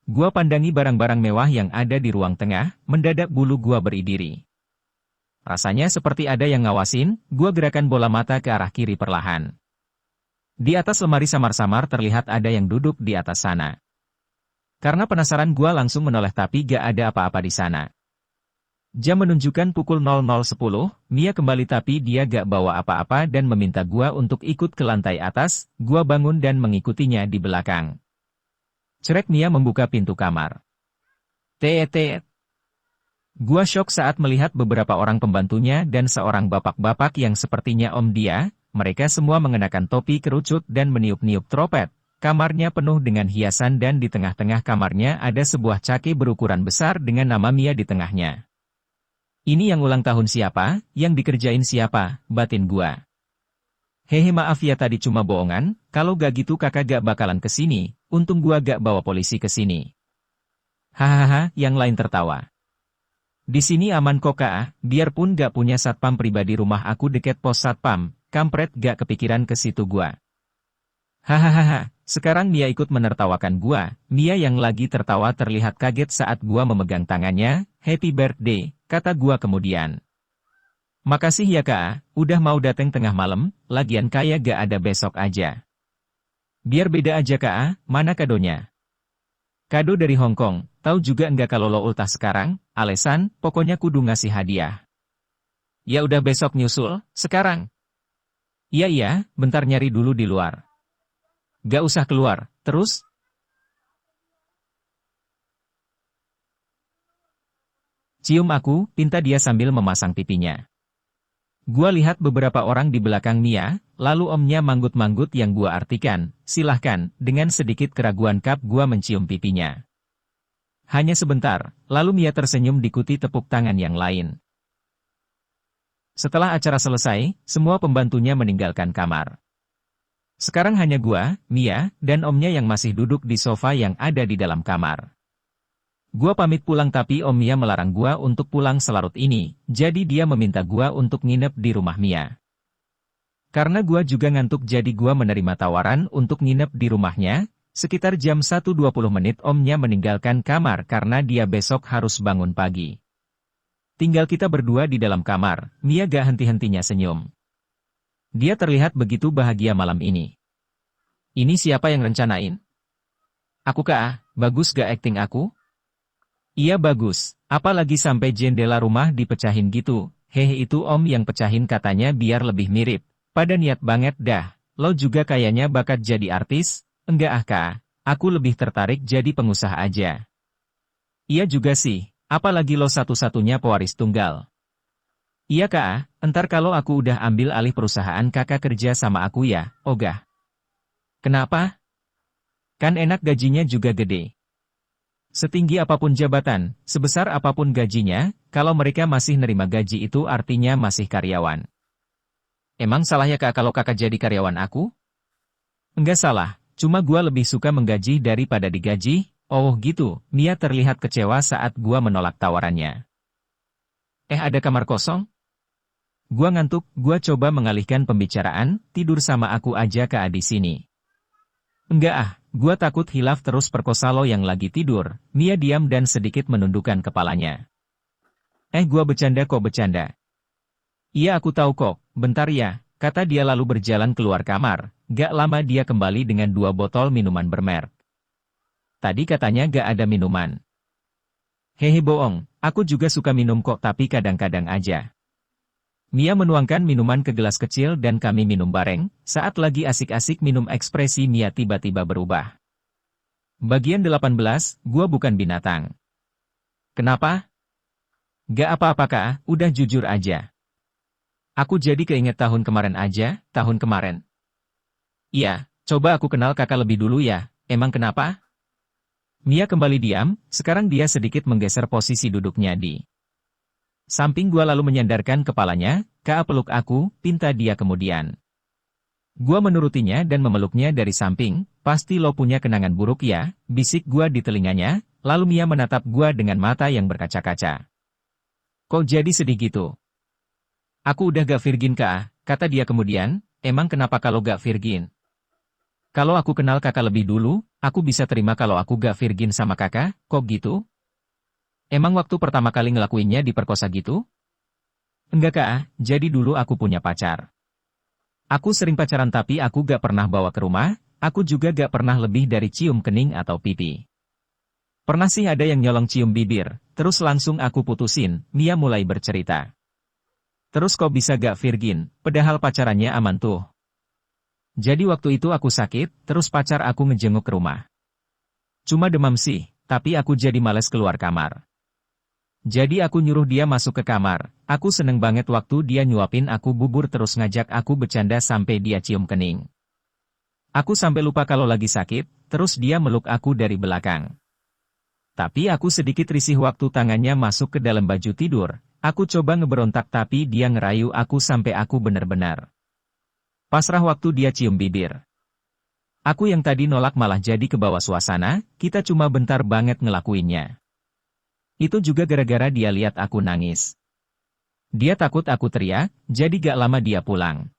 Gua pandangi barang-barang mewah yang ada di ruang tengah, mendadak bulu gua berdiri. Rasanya seperti ada yang ngawasin, gua gerakan bola mata ke arah kiri perlahan. Di atas lemari samar-samar terlihat ada yang duduk di atas sana. Karena penasaran gua langsung menoleh tapi gak ada apa-apa di sana. Jam menunjukkan pukul 00.10, Mia kembali tapi dia gak bawa apa-apa dan meminta gua untuk ikut ke lantai atas. Gua bangun dan mengikutinya di belakang. Cerek Mia membuka pintu kamar. Teet. Gua syok saat melihat beberapa orang pembantunya dan seorang bapak-bapak yang sepertinya om dia. Mereka semua mengenakan topi kerucut dan meniup-niup trompet. Kamarnya penuh dengan hiasan dan di tengah-tengah kamarnya ada sebuah caki berukuran besar dengan nama Mia di tengahnya. Ini yang ulang tahun siapa, yang dikerjain siapa, batin gua. Hehe maaf ya tadi cuma bohongan, kalau gak gitu kakak gak bakalan kesini, untung gua gak bawa polisi kesini. Hahaha, yang lain tertawa. Di sini aman kok kak, biarpun gak punya satpam pribadi rumah aku deket pos satpam, kampret gak kepikiran ke situ gua. Hahaha, sekarang Mia ikut menertawakan gua. Mia yang lagi tertawa terlihat kaget saat gua memegang tangannya. Happy birthday, kata gua kemudian. Makasih ya kak, udah mau dateng tengah malam, lagian kayak gak ada besok aja. Biar beda aja kak, mana kadonya? Kado dari Hong Kong, tahu juga enggak kalau lo ultah sekarang, Alesan, pokoknya kudu ngasih hadiah. Ya udah besok nyusul, sekarang. Iya, bentar nyari dulu di luar. Gak usah keluar, terus? Cium aku, pinta dia sambil memasang pipinya. Gua lihat beberapa orang di belakang Mia, lalu omnya manggut-manggut yang gua artikan, silahkan, dengan sedikit keraguan kap gua mencium pipinya. Hanya sebentar, lalu Mia tersenyum diikuti tepuk tangan yang lain. Setelah acara selesai, semua pembantunya meninggalkan kamar. Sekarang hanya gua, Mia, dan omnya yang masih duduk di sofa yang ada di dalam kamar. Gua pamit pulang tapi om Mia melarang gua untuk pulang selarut ini, jadi dia meminta gua untuk nginep di rumah Mia. Karena gua juga ngantuk jadi gua menerima tawaran untuk nginep di rumahnya. Sekitar jam 1.20 menit omnya meninggalkan kamar karena dia besok harus bangun pagi. Tinggal kita berdua di dalam kamar, Mia gak henti-hentinya senyum. Dia terlihat begitu bahagia malam ini. Ini siapa yang rencanain? Aku kah, bagus gak akting aku? Iya bagus, apalagi sampai jendela rumah dipecahin gitu. Hehe itu om yang pecahin katanya biar lebih mirip. Pada niat banget dah, lo juga kayaknya bakat jadi artis? Enggak ah kak, aku lebih tertarik jadi pengusaha aja. Iya juga sih, apalagi lo satu-satunya pewaris tunggal. Iya kak, entar kalau aku udah ambil alih perusahaan kakak kerja sama aku ya, ogah. Kenapa? Kan enak gajinya juga gede. Setinggi apapun jabatan, sebesar apapun gajinya, kalau mereka masih nerima gaji itu artinya masih karyawan. Emang salah ya kak kalau kakak jadi karyawan aku? Enggak salah, cuma gua lebih suka menggaji daripada digaji. Oh gitu, Mia terlihat kecewa saat gua menolak tawarannya. Ada kamar kosong? Gua ngantuk, gua coba mengalihkan pembicaraan, tidur sama aku aja kak di sini. Enggak ah, gua takut hilaf terus perkosa lo yang lagi tidur. Mia diam dan sedikit menundukkan kepalanya. Gua bercanda kok bercanda. Iya aku tahu kok, bentar ya, kata dia lalu berjalan keluar kamar. Gak lama dia kembali dengan 2 botol minuman bermerek. Tadi katanya gak ada minuman. Hehe bohong, aku juga suka minum kok tapi kadang-kadang aja. Mia menuangkan minuman ke gelas kecil dan kami minum bareng. Saat lagi asik-asik minum ekspresi Mia tiba-tiba berubah. Bagian 18, gua bukan binatang. Kenapa? Gak apa-apa kak, udah jujur aja. Aku jadi keinget tahun kemarin aja, tahun kemarin. Iya, coba aku kenal kakak lebih dulu ya, emang kenapa? Mia kembali diam, sekarang dia sedikit menggeser posisi duduknya di samping gua lalu menyandarkan kepalanya. Kak peluk aku, pinta dia kemudian. Gua menurutinya dan memeluknya dari samping. Pasti lo punya kenangan buruk ya, bisik gua di telinganya, lalu Mia menatap gua dengan mata yang berkaca-kaca. Kok jadi sedih gitu? Aku udah gak virgin kak, kata dia kemudian. Emang kenapa kalau gak virgin? Kalau aku kenal kakak lebih dulu, aku bisa terima kalau aku gak virgin sama kakak, kok gitu? Emang waktu pertama kali ngelakuinnya diperkosa gitu? Enggak kak, jadi dulu aku punya pacar. Aku sering pacaran tapi aku gak pernah bawa ke rumah, aku juga gak pernah lebih dari cium kening atau pipi. Pernah sih ada yang nyolong cium bibir, terus langsung aku putusin, Mia mulai bercerita. Terus kok bisa gak virgin, padahal pacarannya aman tuh. Jadi waktu itu aku sakit, terus pacar aku ngejenguk ke rumah. Cuma demam sih, tapi aku jadi males keluar kamar. Jadi aku nyuruh dia masuk ke kamar, aku seneng banget waktu dia nyuapin aku bubur terus ngajak aku bercanda sampai dia cium kening. Aku sampai lupa kalau lagi sakit, terus dia meluk aku dari belakang. Tapi aku sedikit risih waktu tangannya masuk ke dalam baju tidur. Aku coba ngeberontak tapi dia ngerayu aku sampai aku benar-benar pasrah waktu dia cium bibir. Aku yang tadi nolak malah jadi kebawa suasana, kita cuma bentar banget ngelakuinnya. Itu juga gara-gara dia lihat aku nangis. Dia takut aku teriak, jadi gak lama dia pulang.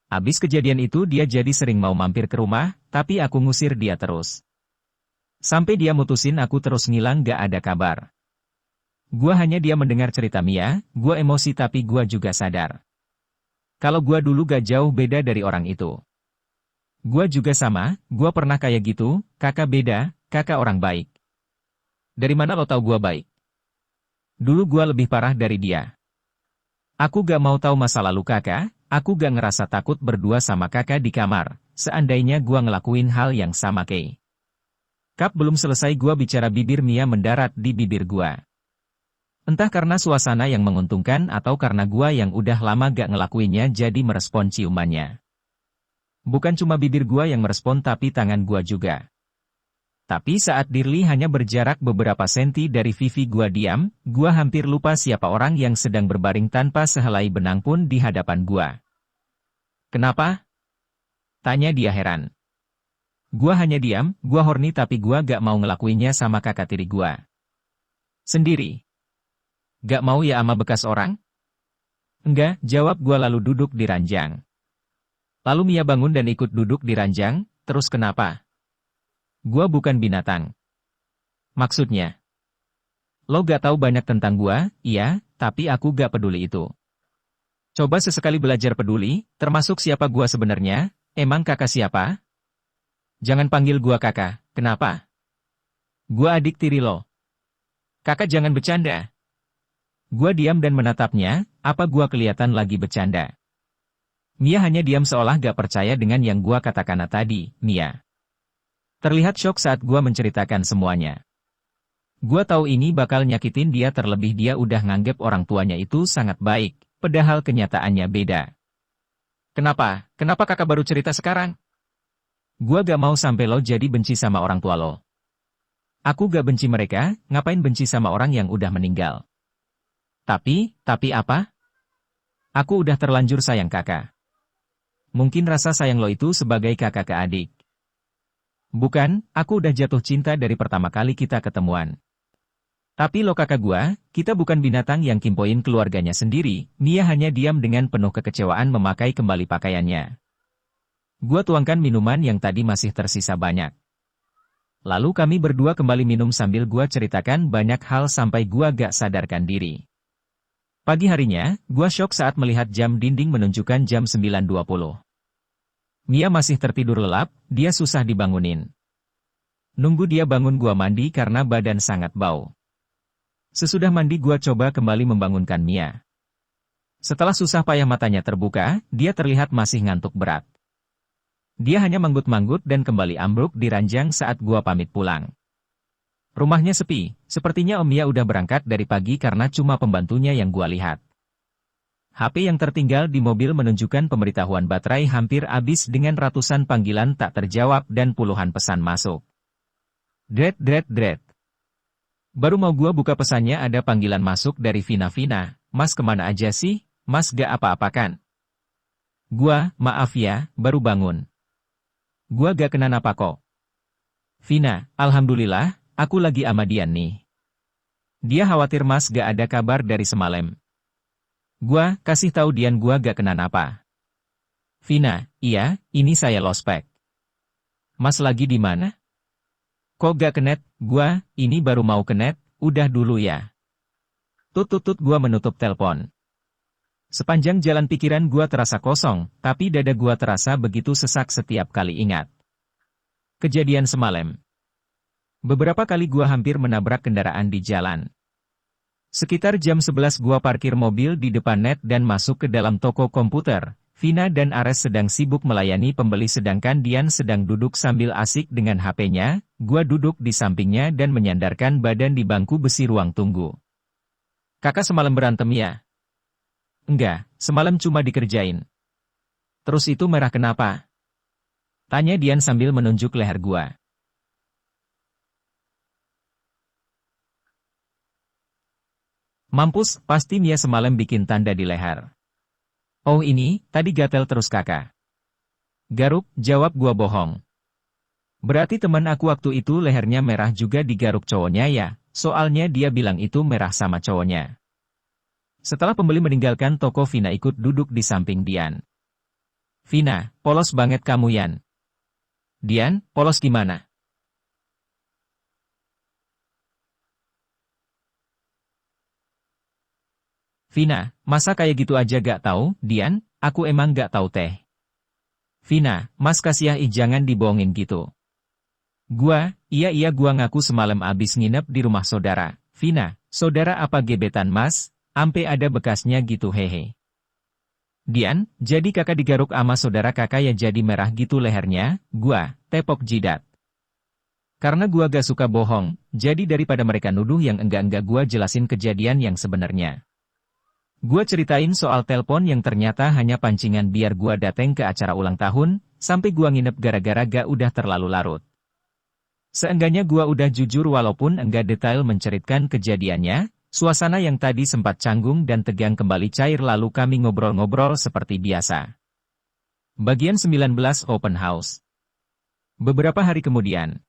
Abis kejadian itu dia jadi sering mau mampir ke rumah, tapi aku ngusir dia terus. Sampai dia mutusin aku terus ngilang gak ada kabar. Gua hanya dia mendengar cerita Mia, gua emosi tapi gua juga sadar. Kalau gua dulu gak jauh beda dari orang itu. Gua juga sama, gua pernah kayak gitu, kakak beda, kakak orang baik. Dari mana lo tahu gua baik? Dulu gua lebih parah dari dia. Aku gak mau tahu masa lalu kakak, aku gak ngerasa takut berdua sama kakak di kamar, seandainya gua ngelakuin hal yang sama Kay. Kap belum selesai gua bicara bibir Mia mendarat di bibir gua. Entah karena suasana yang menguntungkan atau karena gua yang udah lama gak ngelakuinnya jadi merespon ciumannya. Bukan cuma bibir gua yang merespon tapi tangan gua juga. Tapi saat Dirli hanya berjarak beberapa senti dari Vivi gua diam, gua hampir lupa siapa orang yang sedang berbaring tanpa sehelai benang pun di hadapan gua. Kenapa? Tanya dia heran. Gua hanya diam, gua horny tapi gua gak mau ngelakuinnya sama kakak tiri gua. Sendiri. Gak mau ya ama bekas orang? Enggak, jawab gua lalu duduk di ranjang. Lalu Mia bangun dan ikut duduk di ranjang, terus kenapa? Gua bukan binatang. Maksudnya? Lo gak tahu banyak tentang gua, iya, tapi aku gak peduli itu. Coba sesekali belajar peduli, termasuk siapa gua sebenarnya, emang kakak siapa? Jangan panggil gua kakak, kenapa? Gua adik tiri lo. Kakak jangan bercanda. Gua diam dan menatapnya, apa gua kelihatan lagi bercanda? Mia hanya diam seolah gak percaya dengan yang gua katakan tadi, Mia. Terlihat syok saat gua menceritakan semuanya. Gua tahu ini bakal nyakitin dia terlebih dia udah nganggep orang tuanya itu sangat baik, padahal kenyataannya beda. Kenapa? Kenapa kakak baru cerita sekarang? Gua gak mau sampai lo jadi benci sama orang tua lo. Aku gak benci mereka, ngapain benci sama orang yang udah meninggal. Tapi apa? Aku udah terlanjur sayang kakak. Mungkin rasa sayang lo itu sebagai kakak ke adik. Bukan, aku udah jatuh cinta dari pertama kali kita ketemuan. Tapi lo kakak gua, kita bukan binatang yang kimpoin keluarganya sendiri, Mia hanya diam dengan penuh kekecewaan memakai kembali pakaiannya. Gua tuangkan minuman yang tadi masih tersisa banyak. Lalu kami berdua kembali minum sambil gua ceritakan banyak hal sampai gua gak sadarkan diri. Pagi harinya, gua syok saat melihat jam dinding menunjukkan jam 9.20. Mia masih tertidur lelap, dia susah dibangunin. Nunggu dia bangun gua mandi karena badan sangat bau. Sesudah mandi gua coba kembali membangunkan Mia. Setelah susah payah matanya terbuka, dia terlihat masih ngantuk berat. Dia hanya manggut-manggut dan kembali ambruk di ranjang saat gua pamit pulang. Rumahnya sepi, sepertinya Om Mia udah berangkat dari pagi karena cuma pembantunya yang gua lihat. HP yang tertinggal di mobil menunjukkan pemberitahuan baterai hampir habis dengan ratusan panggilan tak terjawab dan puluhan pesan masuk. Dret. Baru mau gua buka pesannya ada panggilan masuk dari Vina, Mas kemana aja sih, Mas gak apa-apa kan? Gua, maaf ya, baru bangun. Gua gak kenapa kok. Vina, alhamdulillah, aku lagi ama Dian nih. Dia khawatir Mas gak ada kabar dari semalam. Gua, kasih tahu Dian gua gak kenapa. Vina, iya, ini saya lospek. Mas lagi di mana? Kok gak kenet, gua, ini baru mau kenet, udah dulu ya. Tut, gua menutup telepon. Sepanjang jalan pikiran gua terasa kosong, tapi dada gua terasa begitu sesak setiap kali ingat kejadian semalam. Beberapa kali gua hampir menabrak kendaraan di jalan. Sekitar jam 11 gua parkir mobil di depan net dan masuk ke dalam toko komputer. Vina dan Ares sedang sibuk melayani pembeli sedangkan Dian sedang duduk sambil asik dengan HP-nya. Gua duduk di sampingnya dan menyandarkan badan di bangku besi ruang tunggu. Kakak semalam berantem ya? Enggak, semalam cuma dikerjain. Terus itu merah kenapa? Tanya Dian sambil menunjuk leher gua. Mampus, pasti Mia semalam bikin tanda di leher. Oh ini, tadi gatel terus kakak. Garuk, jawab gua bohong. Berarti teman aku waktu itu lehernya merah juga digaruk cowoknya ya, soalnya dia bilang itu merah sama cowoknya. Setelah pembeli meninggalkan toko Vina ikut duduk di samping Dian. Vina, polos banget kamu Yan. Dian, polos gimana? Vina, masa kayak gitu aja gak tahu, Dian? Aku emang gak tahu teh. Vina, mas kasih jangan dibohongin gitu. Iya gua ngaku semalam abis nginep di rumah saudara. Vina, saudara apa gebetan mas? Ampe ada bekasnya gitu hehe. Dian, jadi kakak digaruk ama saudara kakak ya jadi merah gitu lehernya? Tepok jidat. Karena gua gak suka bohong, jadi daripada mereka nuduh yang enggak-enggak gua jelasin kejadian yang sebenarnya. Gua ceritain soal telepon yang ternyata hanya pancingan biar gua dateng ke acara ulang tahun, sampai gua nginep gara-gara gak udah terlalu larut. Seenggaknya gua udah jujur walaupun enggak detail menceritakan kejadiannya, suasana yang tadi sempat canggung dan tegang kembali cair lalu kami ngobrol-ngobrol seperti biasa. Bagian 19 Open House. Beberapa hari kemudian,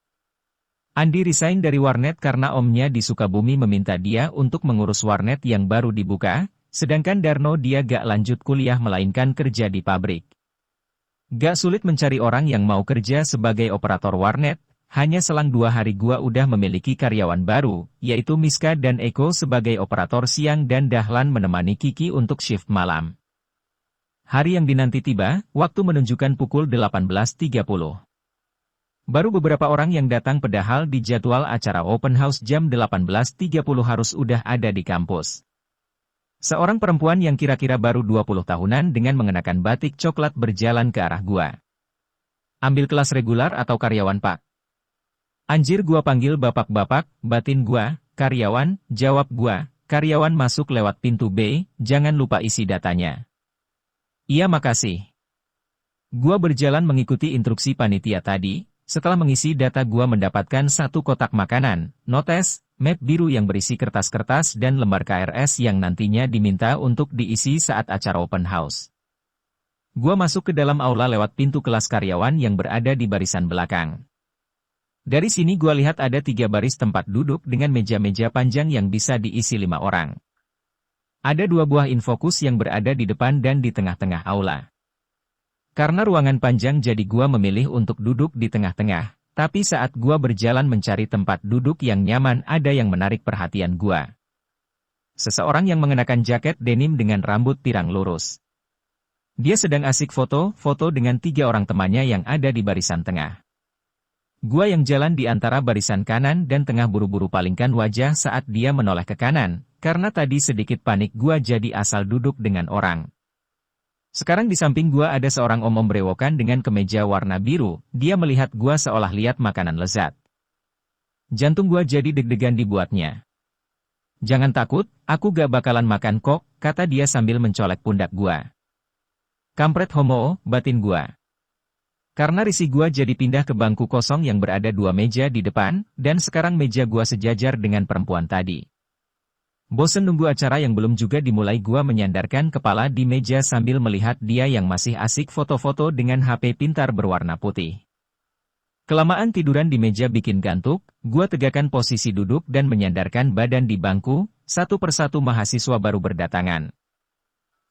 Andi resign dari warnet karena omnya di Sukabumi meminta dia untuk mengurus warnet yang baru dibuka, sedangkan Darno dia gak lanjut kuliah melainkan kerja di pabrik. Gak sulit mencari orang yang mau kerja sebagai operator warnet, hanya selang 2 hari gua udah memiliki karyawan baru, yaitu Miska dan Eko sebagai operator siang dan Dahlan menemani Kiki untuk shift malam. Hari yang dinanti tiba, waktu menunjukkan pukul 18.30. Baru beberapa orang yang datang padahal di jadwal acara open house jam 18.30 harus udah ada di kampus. Seorang perempuan yang kira-kira baru 20 tahunan dengan mengenakan batik coklat berjalan ke arah gua. Ambil kelas regular atau karyawan pak? Anjir gua panggil bapak-bapak, batin gua, karyawan, jawab gua, karyawan masuk lewat pintu B, jangan lupa isi datanya. Iya makasih. Gua berjalan mengikuti instruksi panitia tadi, setelah mengisi data gua mendapatkan satu kotak makanan, notes, map biru yang berisi kertas-kertas dan lembar KRS yang nantinya diminta untuk diisi saat acara open house. Gua masuk ke dalam aula lewat pintu kelas karyawan yang berada di barisan belakang. Dari sini gua lihat ada 3 baris tempat duduk dengan meja-meja panjang yang bisa diisi 5 orang. Ada 2 buah infokus yang berada di depan dan di tengah-tengah aula. Karena ruangan panjang jadi gua memilih untuk duduk di tengah-tengah. Tapi saat gua berjalan mencari tempat duduk yang nyaman ada yang menarik perhatian gua. Seseorang yang mengenakan jaket denim dengan rambut pirang lurus. Dia sedang asik foto-foto dengan 3 orang temannya yang ada di barisan tengah. Gua yang jalan di antara barisan kanan dan tengah buru-buru palingkan wajah saat dia menoleh ke kanan, karena tadi sedikit panik gua jadi asal duduk dengan orang. Sekarang di samping gua ada seorang om brewokan dengan kemeja warna biru, dia melihat gua seolah lihat makanan lezat. Jantung gua jadi deg-degan dibuatnya. Jangan takut, aku gak bakalan makan kok, kata dia sambil mencolek pundak gua. Kampret homo, batin gua. Karena risih gua jadi pindah ke bangku kosong yang berada 2 meja di depan, dan sekarang meja gua sejajar dengan perempuan tadi. Bosen nunggu acara yang belum juga dimulai gua menyandarkan kepala di meja sambil melihat dia yang masih asik foto-foto dengan HP pintar berwarna putih. Kelamaan tiduran di meja bikin gantuk, gua tegakkan posisi duduk dan menyandarkan badan di bangku, satu persatu mahasiswa baru berdatangan.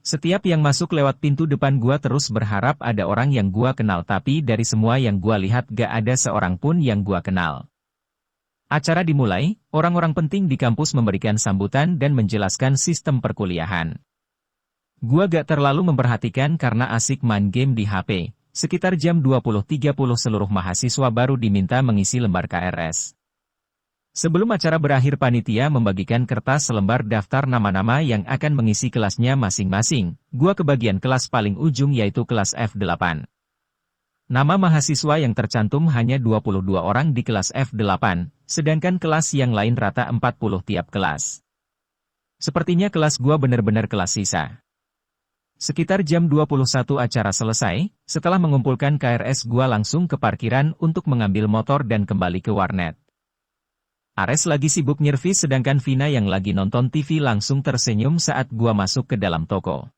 Setiap yang masuk lewat pintu depan gua terus berharap ada orang yang gua kenal tapi dari semua yang gua lihat gak ada seorang pun yang gua kenal. Acara dimulai, orang-orang penting di kampus memberikan sambutan dan menjelaskan sistem perkuliahan. Gua gak terlalu memperhatikan karena asik main game di HP. Sekitar jam 20.30 seluruh mahasiswa baru diminta mengisi lembar KRS. Sebelum acara berakhir panitia membagikan kertas selembar daftar nama-nama yang akan mengisi kelasnya masing-masing. Gua ke bagian kelas paling ujung yaitu kelas F8. Nama mahasiswa yang tercantum hanya 22 orang di kelas F8, sedangkan kelas yang lain rata 40 tiap kelas. Sepertinya kelas gua benar-benar kelas sisa. Sekitar jam 21 acara selesai, setelah mengumpulkan KRS gua langsung ke parkiran untuk mengambil motor dan kembali ke warnet. Ares lagi sibuk nyervis sedangkan Vina yang lagi nonton TV langsung tersenyum saat gua masuk ke dalam toko.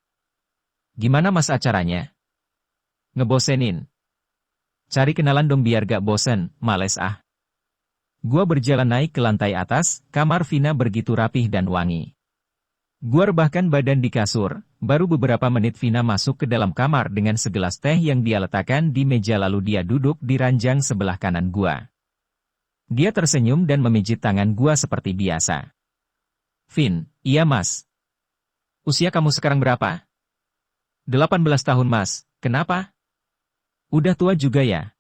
Gimana mas acaranya? Ngebosenin. Cari kenalan dong biar gak bosen, males ah. Gua berjalan naik ke lantai atas, kamar Vina begitu rapih dan wangi. Gua rebahkan badan di kasur, baru beberapa menit Vina masuk ke dalam kamar dengan segelas teh yang dia letakkan di meja lalu dia duduk di ranjang sebelah kanan gua. Dia tersenyum dan memijit tangan gua seperti biasa. Vin, iya mas. Usia kamu sekarang berapa? 18 tahun mas, kenapa? Udah tua juga ya?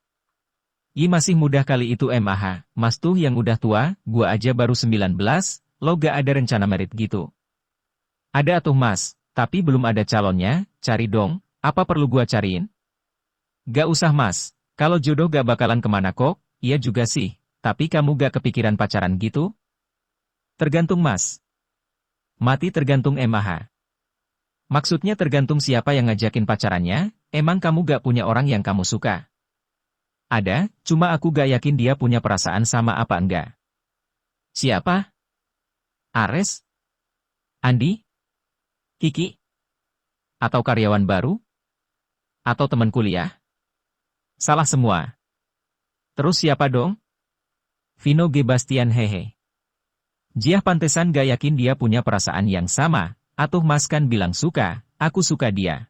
Masih muda kali itu mah, mas tuh yang udah tua, gua aja baru 19, lo gak ada rencana merit gitu. Ada atuh mas, tapi belum ada calonnya, cari dong, apa perlu gua cariin? Gak usah mas, kalau jodoh gak bakalan kemana kok, iya juga sih, tapi kamu gak kepikiran pacaran gitu? Tergantung mas. Mati tergantung mah. Maksudnya tergantung siapa yang ngajakin pacarannya, emang kamu gak punya orang yang kamu suka? Ada, cuma aku gak yakin dia punya perasaan sama apa enggak. Siapa? Ares? Andi? Kiki? Atau karyawan baru? Atau teman kuliah? Salah semua. Terus siapa dong? Vino G. Bastian hehe. Jiah pantesan gak yakin dia punya perasaan yang sama, atuh mas kan bilang suka, aku suka dia.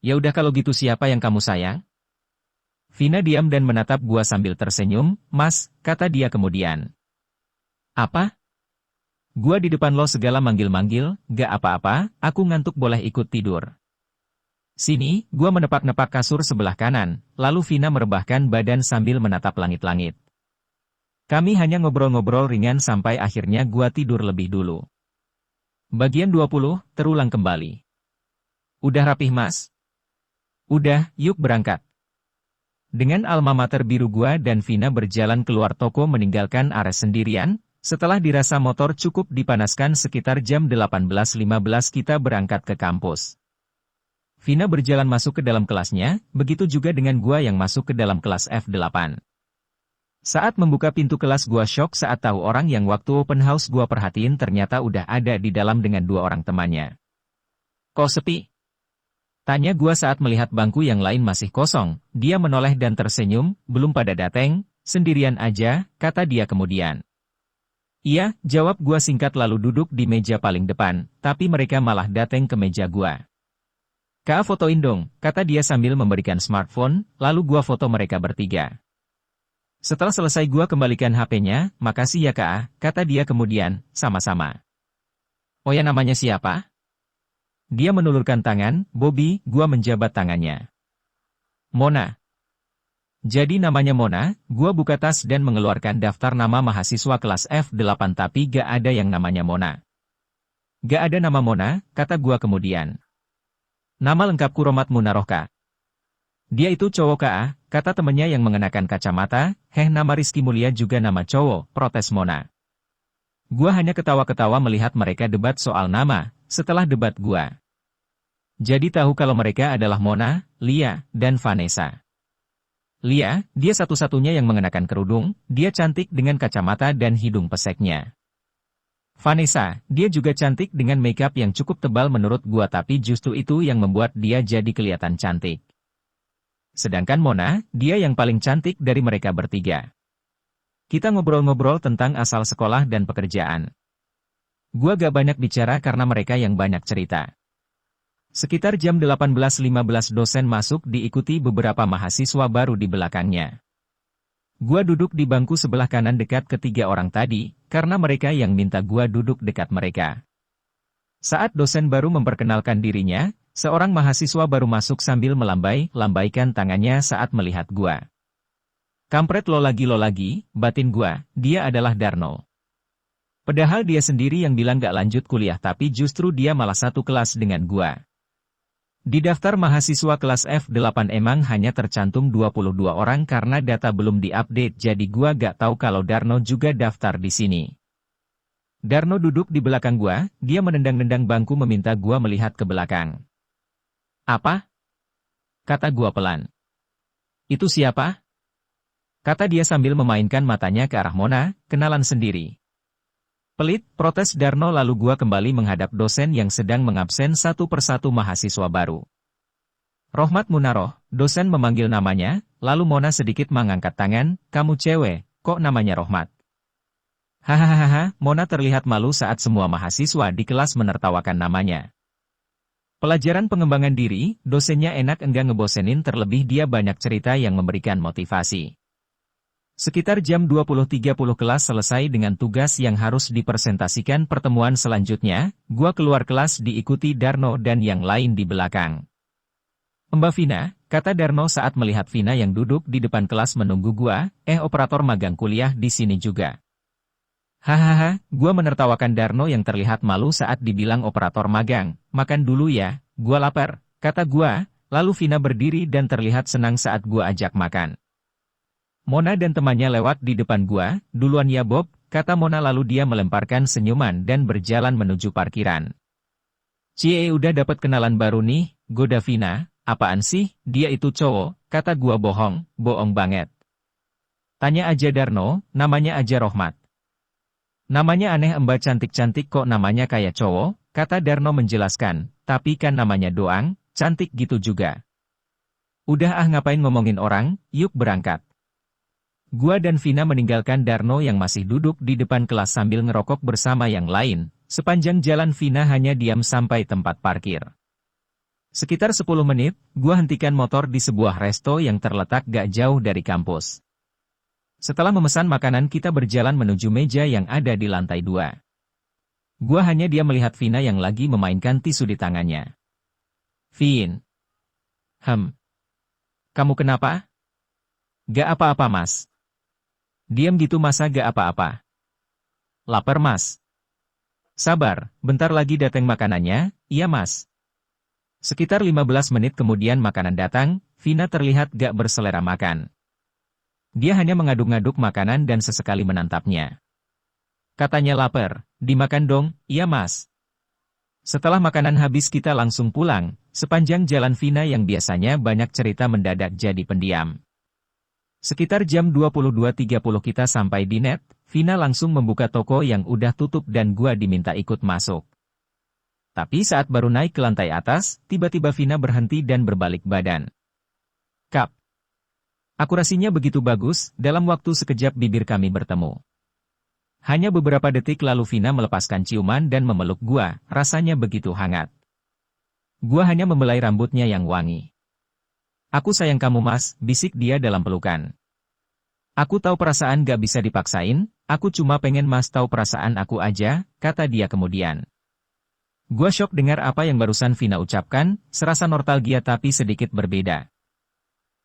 Ya udah kalau gitu siapa yang kamu sayang? Vina diam dan menatap gua sambil tersenyum, mas, kata dia kemudian. Apa? Gua di depan lo segala manggil-manggil, gak apa-apa, aku ngantuk boleh ikut tidur. Sini, gua menepak-nepak kasur sebelah kanan, lalu Vina merebahkan badan sambil menatap langit-langit. Kami hanya ngobrol-ngobrol ringan sampai akhirnya gua tidur lebih dulu. Bagian 20, terulang kembali. Udah rapih mas? Udah, yuk berangkat. Dengan alma mater biru gua dan Vina berjalan keluar toko meninggalkan Ares sendirian. Setelah dirasa motor cukup dipanaskan sekitar jam 18.15 kita berangkat ke kampus. Vina berjalan masuk ke dalam kelasnya, begitu juga dengan gua yang masuk ke dalam kelas F8. Saat membuka pintu kelas gua shock saat tahu orang yang waktu open house gua perhatiin ternyata udah ada di dalam dengan 2 orang temannya. Kok sepi? Tanya gua saat melihat bangku yang lain masih kosong, dia menoleh dan tersenyum, belum pada dateng, sendirian aja, kata dia kemudian. Iya, jawab gua singkat lalu duduk di meja paling depan, tapi mereka malah dateng ke meja gua. Kak fotoin dong, kata dia sambil memberikan smartphone, lalu gua foto mereka bertiga. Setelah selesai gua kembalikan HP-nya, makasih ya kak, kata dia kemudian, sama-sama. Oh ya namanya siapa? Dia menulurkan tangan, Bobby, gua menjabat tangannya. Mona. Jadi namanya Mona, gua buka tas dan mengeluarkan daftar nama mahasiswa kelas F8 tapi gak ada yang namanya Mona. Gak ada nama Mona, kata gua kemudian. Nama lengkapku Romat Munarohka. Dia itu cowok kak, kata temennya yang mengenakan kacamata, nama Rizky Mulia juga nama cowok, protes Mona. Gua hanya ketawa-ketawa melihat mereka debat soal nama, setelah debat gua. Jadi tahu kalau mereka adalah Mona, Lia, dan Vanessa. Lia, dia satu-satunya yang mengenakan kerudung, dia cantik dengan kacamata dan hidung peseknya. Vanessa, dia juga cantik dengan makeup yang cukup tebal menurut gua tapi justru itu yang membuat dia jadi kelihatan cantik. Sedangkan Mona, dia yang paling cantik dari mereka bertiga. Kita ngobrol-ngobrol tentang asal sekolah dan pekerjaan. Gua gak banyak bicara karena mereka yang banyak cerita. Sekitar jam 18.15 dosen masuk diikuti beberapa mahasiswa baru di belakangnya. Gua duduk di bangku sebelah kanan dekat ketiga orang tadi, karena mereka yang minta gua duduk dekat mereka. Saat dosen baru memperkenalkan dirinya, seorang mahasiswa baru masuk sambil melambai-lambaikan tangannya saat melihat gua. Kampret lo lagi, batin gua, dia adalah Darno. Padahal dia sendiri yang bilang gak lanjut kuliah tapi justru dia malah satu kelas dengan gua. Di daftar mahasiswa kelas F8 emang hanya tercantum 22 orang karena data belum diupdate jadi gua gak tahu kalau Darno juga daftar di sini. Darno duduk di belakang gua, dia menendang-nendang bangku meminta gua melihat ke belakang. Apa? Kata gua pelan. Itu siapa? Kata dia sambil memainkan matanya ke arah Mona, kenalan sendiri. Pelit, protes Darno lalu gua kembali menghadap dosen yang sedang mengabsen satu persatu mahasiswa baru. Rohmat Munaroh, dosen memanggil namanya, lalu Mona sedikit mengangkat tangan, kamu cewek, kok namanya Rohmat? Hahaha, Mona terlihat malu saat semua mahasiswa di kelas menertawakan namanya. Pelajaran pengembangan diri, dosennya enak enggak ngebosenin terlebih dia banyak cerita yang memberikan motivasi. Sekitar jam 20.30 kelas selesai dengan tugas yang harus dipresentasikan pertemuan selanjutnya, gua keluar kelas diikuti Darno dan yang lain di belakang. Mbak Vina, kata Darno saat melihat Vina yang duduk di depan kelas menunggu gua, operator magang kuliah di sini juga. Hahaha, gua menertawakan Darno yang terlihat malu saat dibilang operator magang, makan dulu ya, gua lapar, kata gua, lalu Vina berdiri dan terlihat senang saat gua ajak makan. Mona dan temannya lewat di depan gua, duluan ya Bob, kata Mona lalu dia melemparkan senyuman dan berjalan menuju parkiran. Cie udah dapat kenalan baru nih, goda Vina, apaan sih, dia itu cowok, kata gua bohong banget. Tanya aja Darno, namanya aja Rohmat. Namanya aneh mbak cantik-cantik kok namanya kayak cowok, kata Darno menjelaskan, tapi kan namanya doang, cantik gitu juga. Udah ngapain ngomongin orang, yuk berangkat. Gua dan Vina meninggalkan Darno yang masih duduk di depan kelas sambil ngerokok bersama yang lain. Sepanjang jalan Vina hanya diam sampai tempat parkir. Sekitar 10 menit, gua hentikan motor di sebuah resto yang terletak gak jauh dari kampus. Setelah memesan makanan kita berjalan menuju meja yang ada di lantai 2. Gua hanya diam melihat Vina yang lagi memainkan tisu di tangannya. Vin. Kamu kenapa? Gak apa-apa mas. Diam gitu masa gak apa-apa? Lapar mas. Sabar, bentar lagi datang makanannya, iya mas. Sekitar 15 menit kemudian makanan datang, Vina terlihat gak berselera makan. Dia hanya mengaduk-ngaduk makanan dan sesekali menantapnya. Katanya lapar, dimakan dong, iya mas. Setelah makanan habis kita langsung pulang, sepanjang jalan Vina yang biasanya banyak cerita mendadak jadi pendiam. Sekitar jam 22.30 kita sampai di net, Vina langsung membuka toko yang udah tutup dan gua diminta ikut masuk. Tapi saat baru naik ke lantai atas, tiba-tiba Vina berhenti dan berbalik badan. Kap. Akurasinya begitu bagus, dalam waktu sekejap bibir kami bertemu. Hanya beberapa detik lalu Vina melepaskan ciuman dan memeluk gua, rasanya begitu hangat. Gua hanya membelai rambutnya yang wangi. Aku sayang kamu mas, bisik dia dalam pelukan. Aku tahu perasaan gak bisa dipaksain, aku cuma pengen mas tahu perasaan aku aja, kata dia kemudian. Gua syok dengar apa yang barusan Vina ucapkan, serasa nostalgia tapi sedikit berbeda.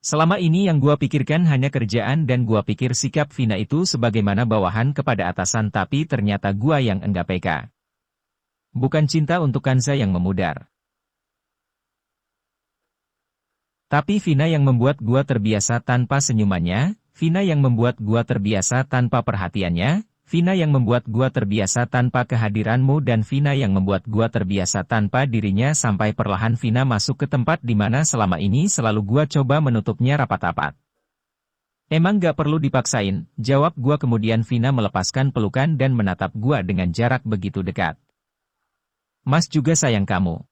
Selama ini yang gua pikirkan hanya kerjaan dan gua pikir sikap Vina itu sebagaimana bawahan kepada atasan tapi ternyata gua yang enggak peka. Bukan cinta untuk Kanza yang memudar. Tapi Vina yang membuat gua terbiasa tanpa senyumannya, Vina yang membuat gua terbiasa tanpa perhatiannya, Vina yang membuat gua terbiasa tanpa kehadiranmu dan Vina yang membuat gua terbiasa tanpa dirinya sampai perlahan Vina masuk ke tempat di mana selama ini selalu gua coba menutupnya rapat-rapat. Emang gak perlu dipaksain, jawab gua kemudian Vina melepaskan pelukan dan menatap gua dengan jarak begitu dekat. Mas juga sayang kamu.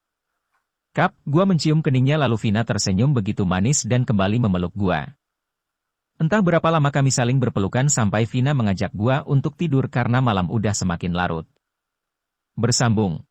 Kap, gua mencium keningnya lalu Vina tersenyum begitu manis dan kembali memeluk gua. Entah berapa lama kami saling berpelukan sampai Vina mengajak gua untuk tidur karena malam udah semakin larut. Bersambung.